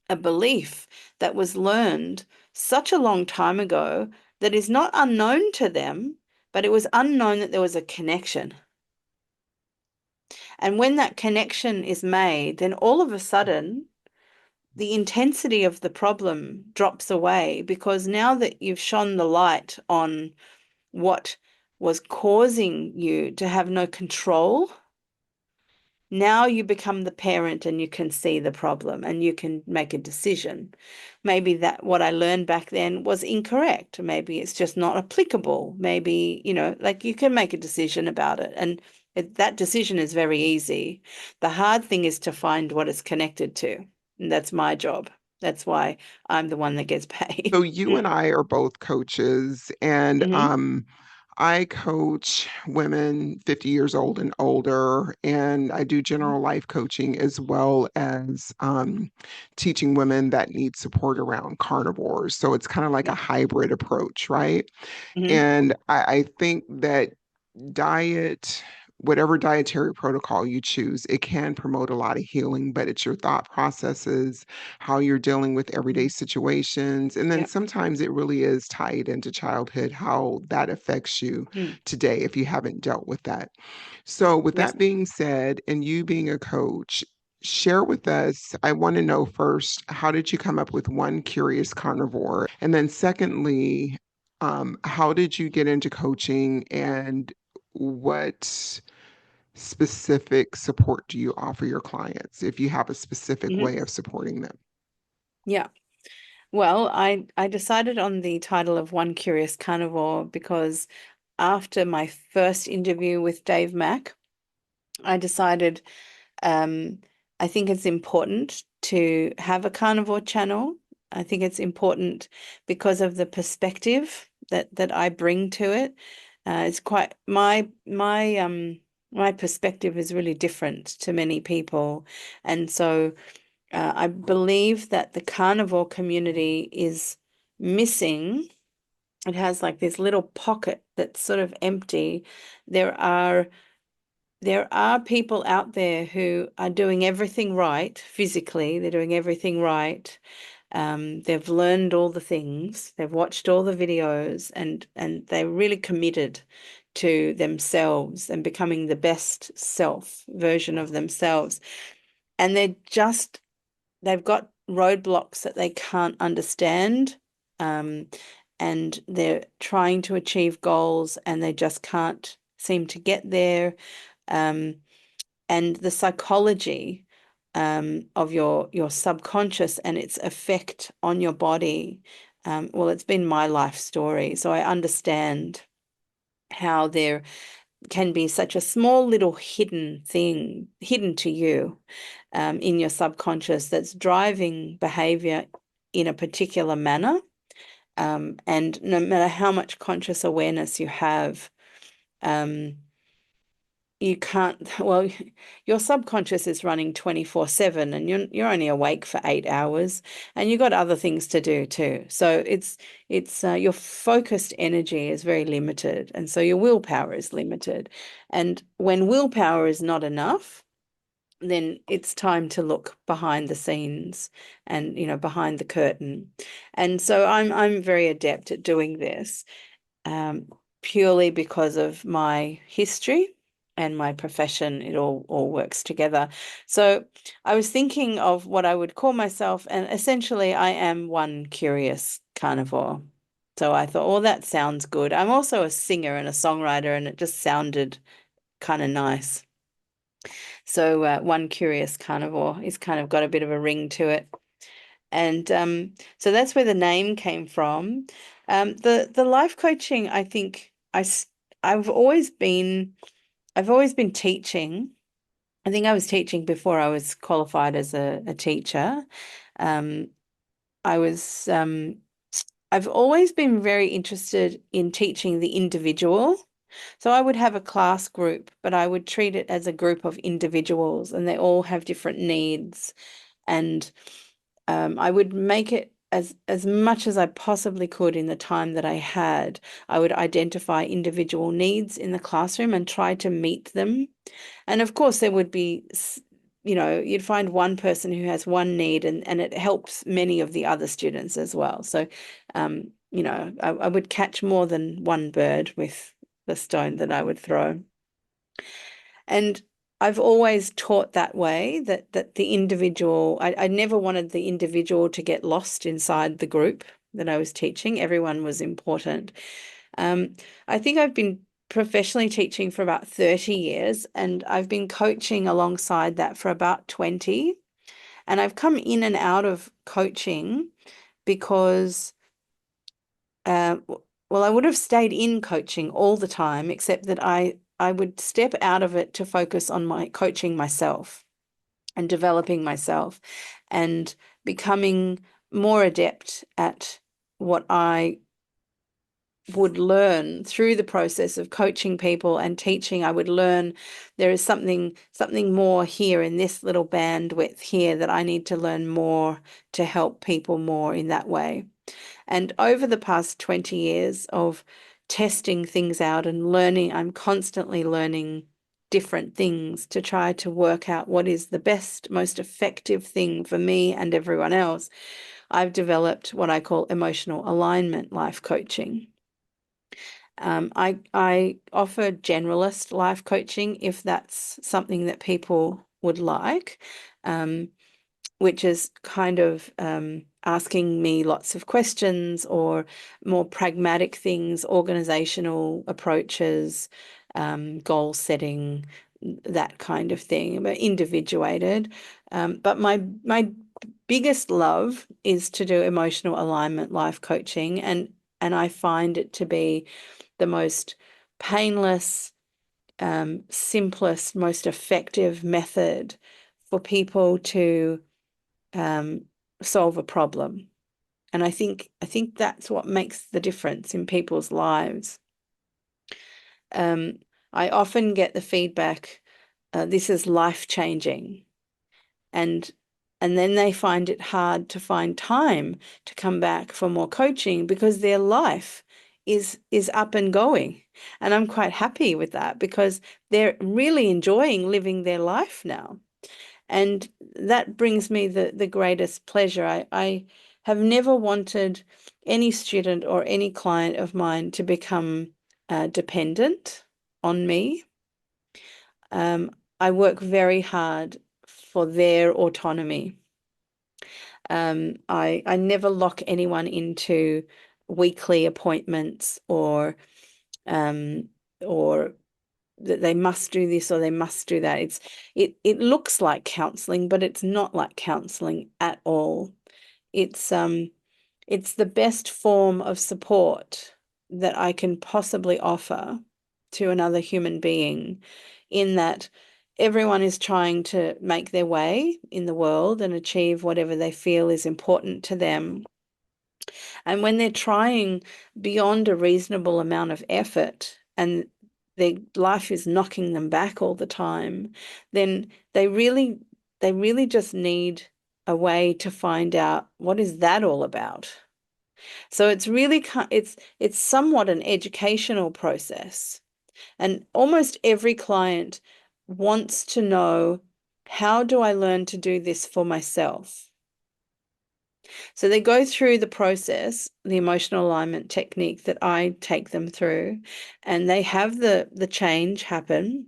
a belief that was learned such a long time ago that is not unknown to them, but it was unknown that there was a connection. And when that connection is made, then all of a sudden, the intensity of the problem drops away, because now that you've shone the light on what was causing you to have no control, now you become the parent and you can see the problem and you can make a decision. Maybe that what I learned back then was incorrect. Maybe it's just not applicable. Maybe, like you can make a decision about it. And that decision is very easy. The hard thing is to find what it's connected to. And that's my job. That's why I'm the one that gets paid. So you and I are both coaches, and Hmm. I coach women 50 years old and older, and I do general life coaching as well as teaching women that need support around carnivores. So it's kind of like a hybrid approach, right? Hmm. And I think that diet, whatever dietary protocol you choose, it can promote a lot of healing, but it's your thought processes, how you're dealing with everyday situations. And then Yeah. sometimes it really is tied into childhood, how that affects you Mm. today if you haven't dealt with that. So, with Yes. that being said, and you being a coach, share with us. I want to know first, how did you come up with One Curious Carnivore? And then, secondly, how did you get into coaching and what specific support do you offer your clients if you have a specific Hmm. way of supporting them? Yeah. Well, I decided on the title of One Curious Carnivore because after my first interview with Dave Mack, I decided um, I think it's important to have a carnivore channel. I think it's important because of the perspective that I bring to it. It's quite my perspective is really different to many people, and so I believe that the carnivore community is missing. It has like this little pocket that's sort of empty. There are there are people out there who are doing everything right physically. They're doing everything right. They've learned all the things. They've watched all the videos, and they're really committed to themselves and becoming the best self version of themselves. And they've got roadblocks that they can't understand. Um, and they're trying to achieve goals and they just can't seem to get there. Um, and the psychology of your subconscious and its effect on your body. Well, it's been my life story, so I understand how there can be such a small little hidden thing, hidden to you, in your subconscious that's driving behavior in a particular manner. And no matter how much conscious awareness you have, um, you can't, well, your subconscious is running 24/7 and you're only awake for 8 hours and you've got other things to do too. So it's your focused energy is very limited, and so your willpower is limited. And when willpower is not enough, then it's time to look behind the scenes and behind the curtain. And so I'm very adept at doing this, um, purely because of my history and my profession. It all works together. So I was thinking of what I would call myself, and essentially I am one curious carnivore. So I thought, oh, that sounds good. I'm also a singer and a songwriter, and it just sounded kind of nice. So one curious carnivore is kind of got a bit of a ring to it. And so that's where the name came from. The life coaching, I think I've always been teaching, I think I was teaching before I was qualified as a teacher. Um, I was I've always been very interested in teaching the individual. So I would have a class group, but I would treat it as a group of individuals, and they all have different needs. And I would make it as much as I possibly could in the time that I had. I would identify individual needs in the classroom and try to meet them. And of course, there would be, you'd find one person who has one need, and it helps many of the other students as well. So, I would catch more than one bird with the stone that I would throw. And I've always taught that way, that the individual, I never wanted the individual to get lost inside the group that I was teaching. Everyone was important. I think I've been professionally teaching for about 30 years, and I've been coaching alongside that for about 20. And I've come in and out of coaching because, well, I would have stayed in coaching all the time, except that I would step out of it to focus on my coaching myself and developing myself and becoming more adept at what I would learn through the process of coaching people and teaching. I would learn there is something more here in this little bandwidth here that I need to learn more to help people more in that way. And over the past 20 years of testing things out and learning, I'm constantly learning different things to try to work out what is the best, most effective thing for me and everyone else. I've developed what I call emotional alignment life coaching. I offer generalist life coaching if that's something that people would like, which is kind of asking me lots of questions or more pragmatic things, organizational approaches, goal setting, that kind of thing, but individuated. But my biggest love is to do emotional alignment life coaching, and I find it to be the most painless, simplest, most effective method for people to solve a problem. And I think that's what makes the difference in people's lives. I often get the feedback, this is life-changing. And and then they find it hard to find time to come back for more coaching because their life is up and going. And I'm quite happy with that because they're really enjoying living their life now. And that brings me the greatest pleasure. I have never wanted any student or any client of mine to become dependent on me. I work very hard for their autonomy. I never lock anyone into weekly appointments or that they must do this or they must do that. It looks like counseling, but it's not like counseling at all. It's the best form of support that I can possibly offer to another human being, in that everyone is trying to make their way in the world and achieve whatever they feel is important to them. And when they're trying beyond a reasonable amount of effort and their life is knocking them back all the time, then they really just need a way to find out what is that all about. So it's somewhat an educational process. And almost every client wants to know, how do I learn to do this for myself? So they go through the process, the emotional alignment technique that I take them through, and they have the change happen,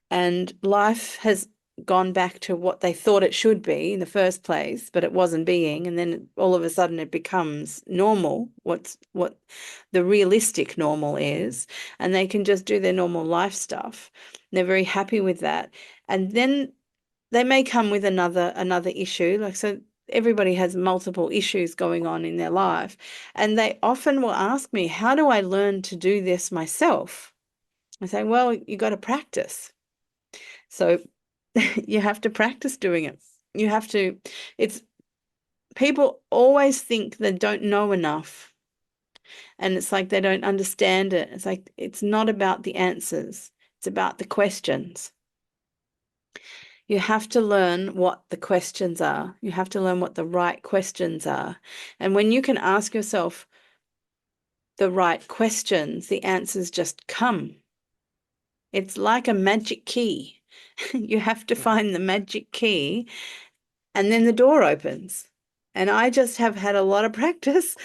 and life has gone back to what they thought it should be in the first place, but it wasn't being, and then all of a sudden it becomes normal, what the realistic normal is, and they can just do their normal life stuff. They're very happy with that. And then they may come with another issue, like, so everybody has multiple issues going on in their life, and they often will ask me, how do I learn to do this myself? I say, well, you got to practice. So you have to practice doing it. You have to, it's people always think they don't know enough. And it's like they don't understand it. It's like it's not about the answers, it's about the questions. You have to learn what the questions are. You have to learn what the right questions are. And when you can ask yourself the right questions, the answers just come. It's like a magic key. You have to find the magic key, and then the door opens. And I just have had a lot of practice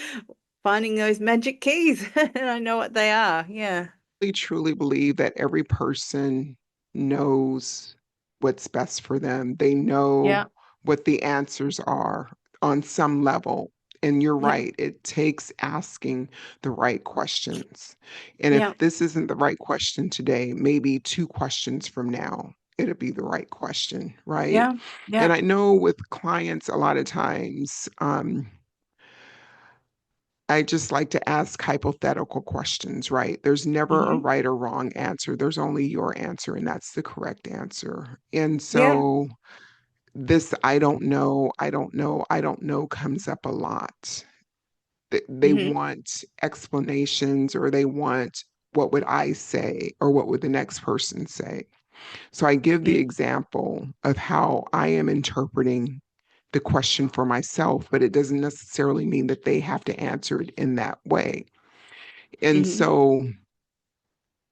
finding those magic keys, and I know what they are. Yeah. I truly believe that every person knows what's best for them. They know Yeah. what the answers are on some level. And you're Yeah. right, it takes asking the right questions. And Yeah. if this isn't the right question today, maybe two questions from now, it'll be the right question, right? Yeah. And Yeah. I know with clients, a lot of times, I just like to ask hypothetical questions, right? There's never a Hmm. right or wrong answer. There's only your answer, and that's the correct answer. And Yeah. so this I don't know, I don't know, I don't know comes up a lot. They Hmm. want explanations, or they want, what would I say, or what would the next person say? So I give the Mm. example of how I am interpreting the question for myself, but it doesn't necessarily mean that they have to answer it in that way. And Hmm. so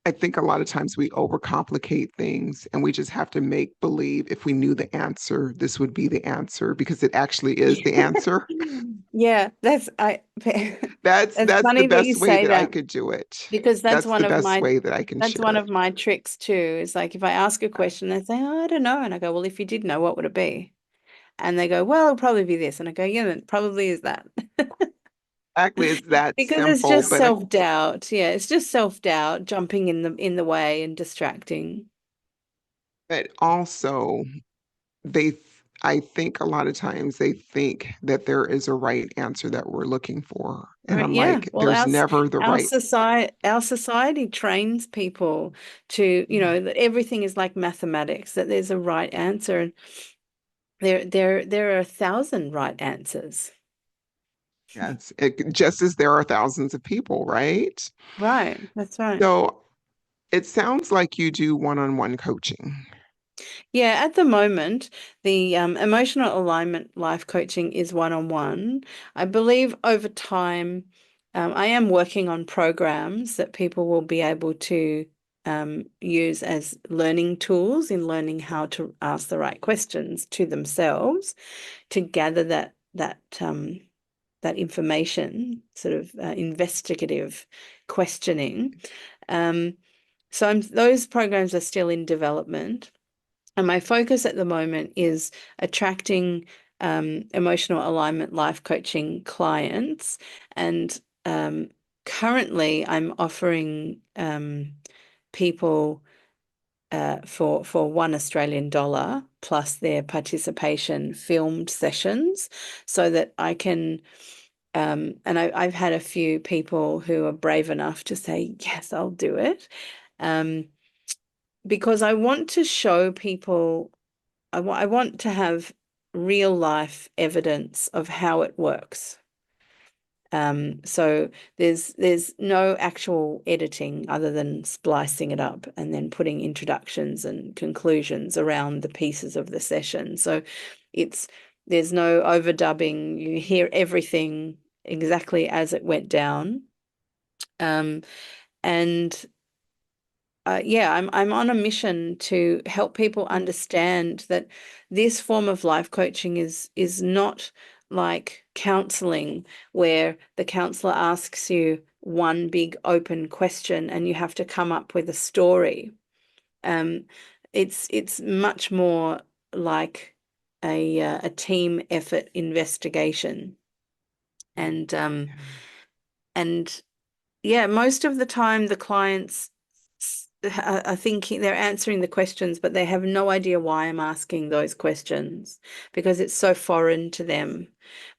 I think a lot of times we overcomplicate things, and we just have to make believe if we knew the answer, this would be the answer because it actually is the answer. Yeah, that's that's That's the funny that you best way say that I that, could do it. because That's the best way that I can that's share one it. of my tricks too. Is like if I ask a question, they say, "Oh, I don't know," and I go, "Well, if you did know, what would it be?" And they go, "Well, it'll probably be this," and I go, "Yeah, it probably is that." Exactly, it's that Because it's simple, just but self-doubt. Yeah, it's just self-doubt jumping in the way and distracting. also they I think a lot of times they think that there is a right answer that we're looking for. And Right, I'm yeah. like, Well, there's never the right. our society trains people to, that everything is like mathematics, that there's a right answer, and there are 1,000 right answers. Yes, just as there are thousands of people, right? Right, that's right. So it sounds like you do one-on-one coaching. Yeah, at the moment, the emotional alignment life coaching is one-on-one. I believe over time, I am working on programs that people will be able to use as learning tools in learning how to ask the right questions to themselves to gather that information, sort of investigative questioning. Um, so those programs are still in development. And my focus at the moment is attracting emotional alignment life coaching clients. And currently, I'm offering people for $1 plus their participation filmed sessions, so that I can. And I've had a few people who are brave enough to say, yes, I'll do it. Um, because I want to show people I want to have real life evidence of how it works. So there's no actual editing other than splicing it up and then putting introductions and conclusions around the pieces of the session. So it's there's no overdubbing. You hear everything exactly as it went down. Um, and yeah, I'm on a mission to help people understand that this form of life coaching is not like counseling, where the counselor asks you one big open question and you have to come up with a story. Um, it's much more like a team effort investigation, and um, and yeah, most of the time the clients are thinking they're answering the questions, but they have no idea why I'm asking those questions because it's so foreign to them.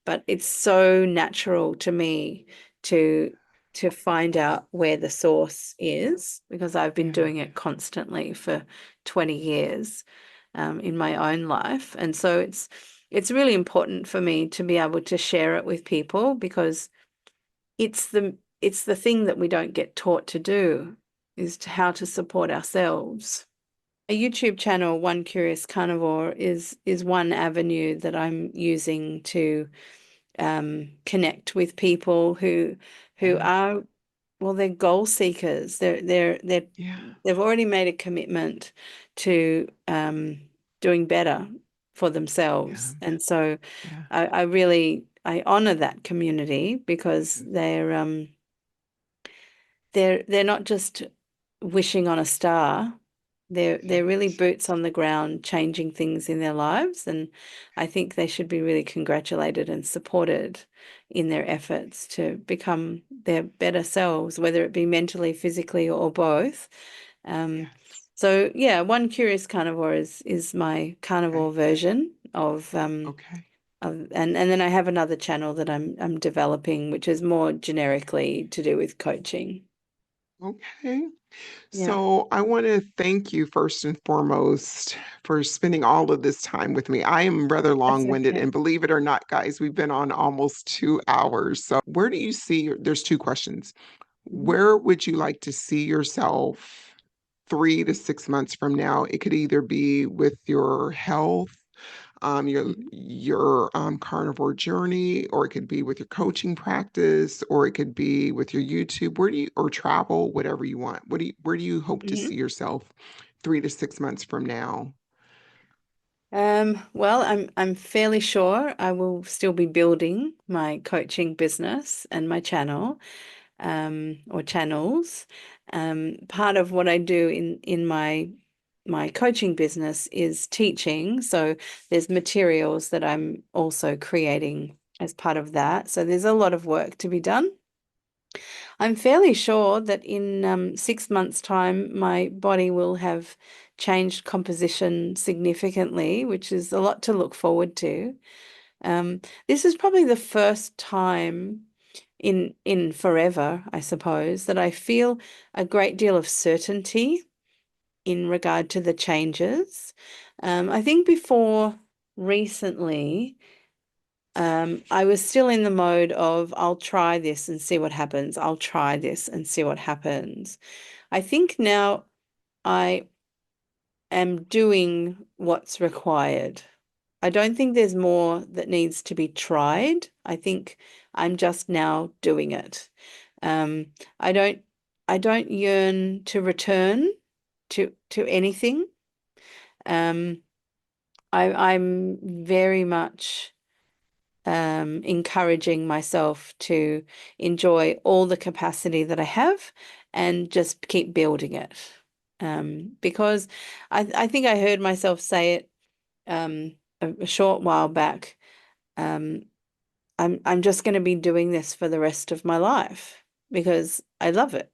But it's so natural to me to to find out where the source is, because I've been Yeah. doing it constantly for 20 years in my own life. And so it's really important for me to be able to share it with people, because it's the thing that we don't get taught to do, is to how to support ourselves. A YouTube channel, One Curious Carnivore, is one avenue that I'm using to connect with people who Yeah. are, well, they're goal seekers. Yeah. They've already made a commitment to doing better for Yeah. themselves. And so Yeah. I really I honor that community, because they're not just wishing on a star. They're really Yes. boots on the ground, changing things in their lives, and I think they should be really congratulated and supported in their efforts to become their better selves, whether it be mentally, physically, or both. Um, Yes. so yeah, One Curious Carnivore is my carnivore Okay. version Okay. and then I have another channel that I'm developing, which is more generically to do with coaching. Okay. Yeah, So I want to thank you first and foremost for spending all of this time with me. I am rather that's long-winded, and okay. believe it or not, guys, we've been on almost 2 hours. So where do you see, there's two questions. Mhm. Where would you like to see yourself 3 to 6 months from now? It could either be with your health, Mhm. your carnivore journey, or it could be with your coaching practice, or it could be with your YouTube. Where do you, or travel, whatever you want. Where do you hope to see Mhm. yourself 3 to 6 months from now? Well, I'm fairly sure I will still be building my coaching business and my channel, or channels. Part of what I do in my coaching business is teaching. So there's materials that I'm also creating as part of that. So there's a lot of work to be done. I'm fairly sure that in 6 months' time, my body will have changed composition significantly, which is a lot to look forward to. This is probably the first time in forever, I suppose, that I feel a great deal of certainty in regard to the changes. I think before recently, I was still in the mode of I'll try this and see what happens. I'll try this and see what happens. I think now I am doing what's required. I don't think there's more that needs to be tried. I think I'm just now doing it. Um, I don't I don't yearn to return to anything. Um, I'm very much encouraging myself to enjoy all the capacity that I have and just keep building it. Because I think I heard myself say it a short while back. Um, I'm just going to be doing this for the rest of my life because I love it.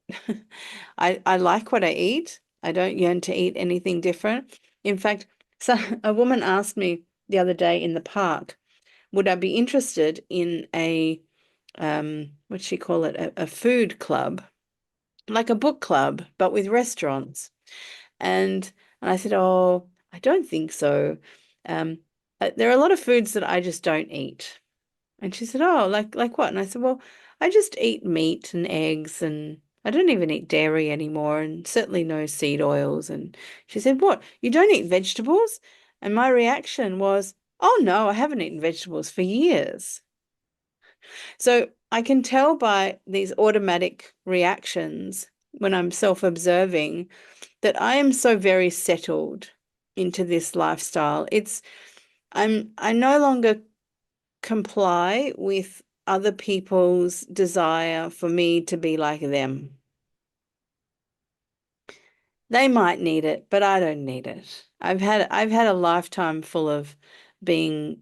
I like what I eat. I don't yearn to eat anything different. In fact, so a woman asked me the other day in the park, would I be interested in a what she call it, a food club, like a book club, but with restaurants. And I said, oh, I don't think so. Um, there are a lot of foods that I just don't eat. And she said, oh, like what? And I said, well, I just eat meat and eggs, and I don't even eat dairy anymore, and certainly no seed oils. And she said, what? You don't eat vegetables? And my reaction was, oh no, I haven't eaten vegetables for years. So I can tell by these automatic reactions when I'm self-observing that I am so very settled into this lifestyle. I no longer comply with other people's desire for me to be like them. They might need it, but I don't need it. I've had a lifetime full of being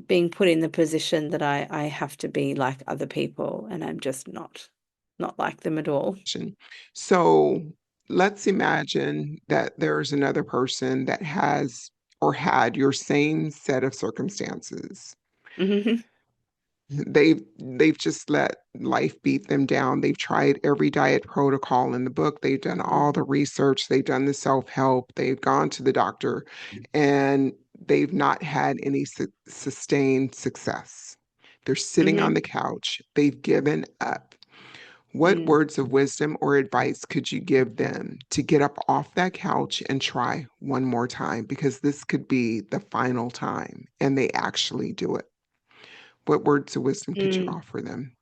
being put in the position that I have to be like other people, and I'm just not like them at all. So let's imagine that there's another person that has or had your same set of circumstances. They've just let life beat them down. They've tried every diet protocol in the book. They've done all the research. They've done the self-help. They've gone to the doctor, and they've not had any sustained success. They're sitting on Mm-hmm. the couch. They've given up. What Mm, words of wisdom or advice could you give them to get up off that couch and try one more time? Because this could be the final time, and they actually do it. What words of wisdom could you mm. offer them?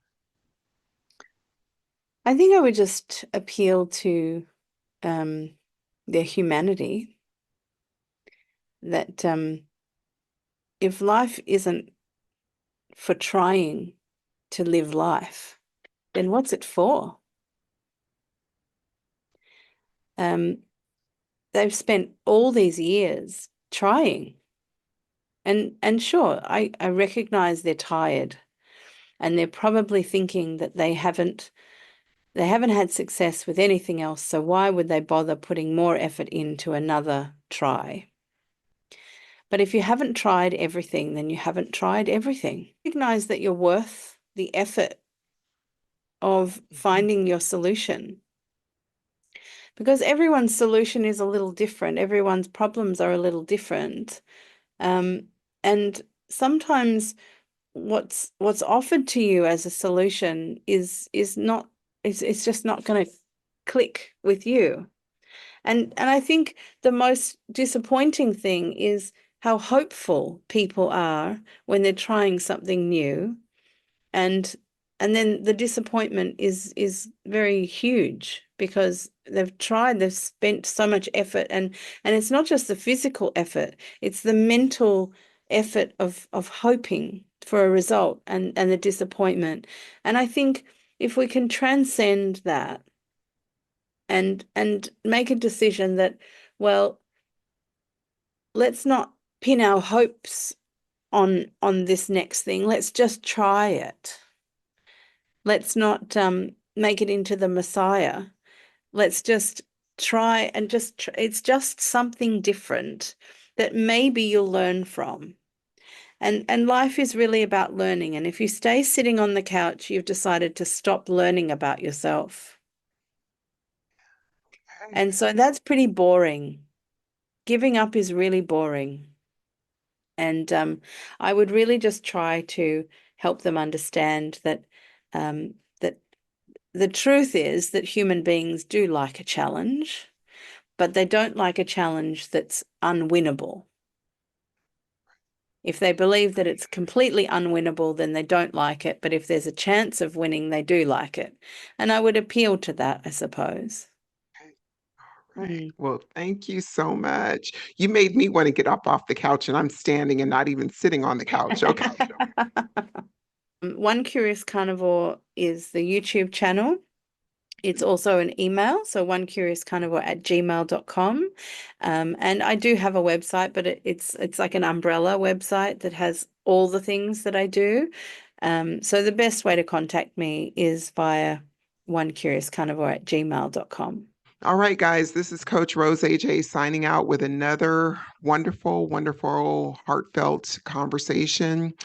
I think I would just appeal to um, their humanity that if life isn't for trying to live life, then what's it for? Um, they've spent all these years trying. And sure, I recognize they're tired and they're probably thinking that they haven't had success with anything else, so why would they bother putting more effort into another try? But if you haven't tried everything, then you haven't tried everything. Recognize that you're worth the effort of finding your solution because everyone's solution is a little different. Everyone's problems are a little different. Um, and sometimes what's offered to you as a solution is not it's just not going to click with you. And I think the most disappointing thing is how hopeful people are when they're trying something new and and then the disappointment is very huge because they've spent so much effort and it's not just the physical effort, it's the mental effort of hoping for a result and the disappointment. And I think if we can transcend that and make a decision that, well, let's not pin our hopes on this next thing. Let's just try it. Let's not make it into the Messiah. Let's just try and it's just something different that maybe you'll learn from. And life is really about learning. And if you stay sitting on the couch, you've decided to stop learning about yourself. Okay. And so that's pretty boring. Giving up is really boring. And I would really just try to help them understand that the truth is that human beings do like a challenge, but they don't like a challenge that's unwinnable. If they believe that it's completely unwinnable, then they don't like it. But if there's a chance of winning, they do like it. And I would appeal to that, I suppose. Okay. All right. Mm. Well, thank you so much. You made me want to get up off the couch, and I'm standing and not even sitting on the couch. Okay. One Curious Carnivore is the YouTube channel. It's also an email, so onecuriouscarnivore@gmail.com. And I do have a website, but it's like an umbrella website that has all the things that I do. So the best way to contact me is via onecuriouscarnivore@gmail.com. All right, guys, this is Coach Rose AJ signing out with another wonderful, wonderful, heartfelt conversation.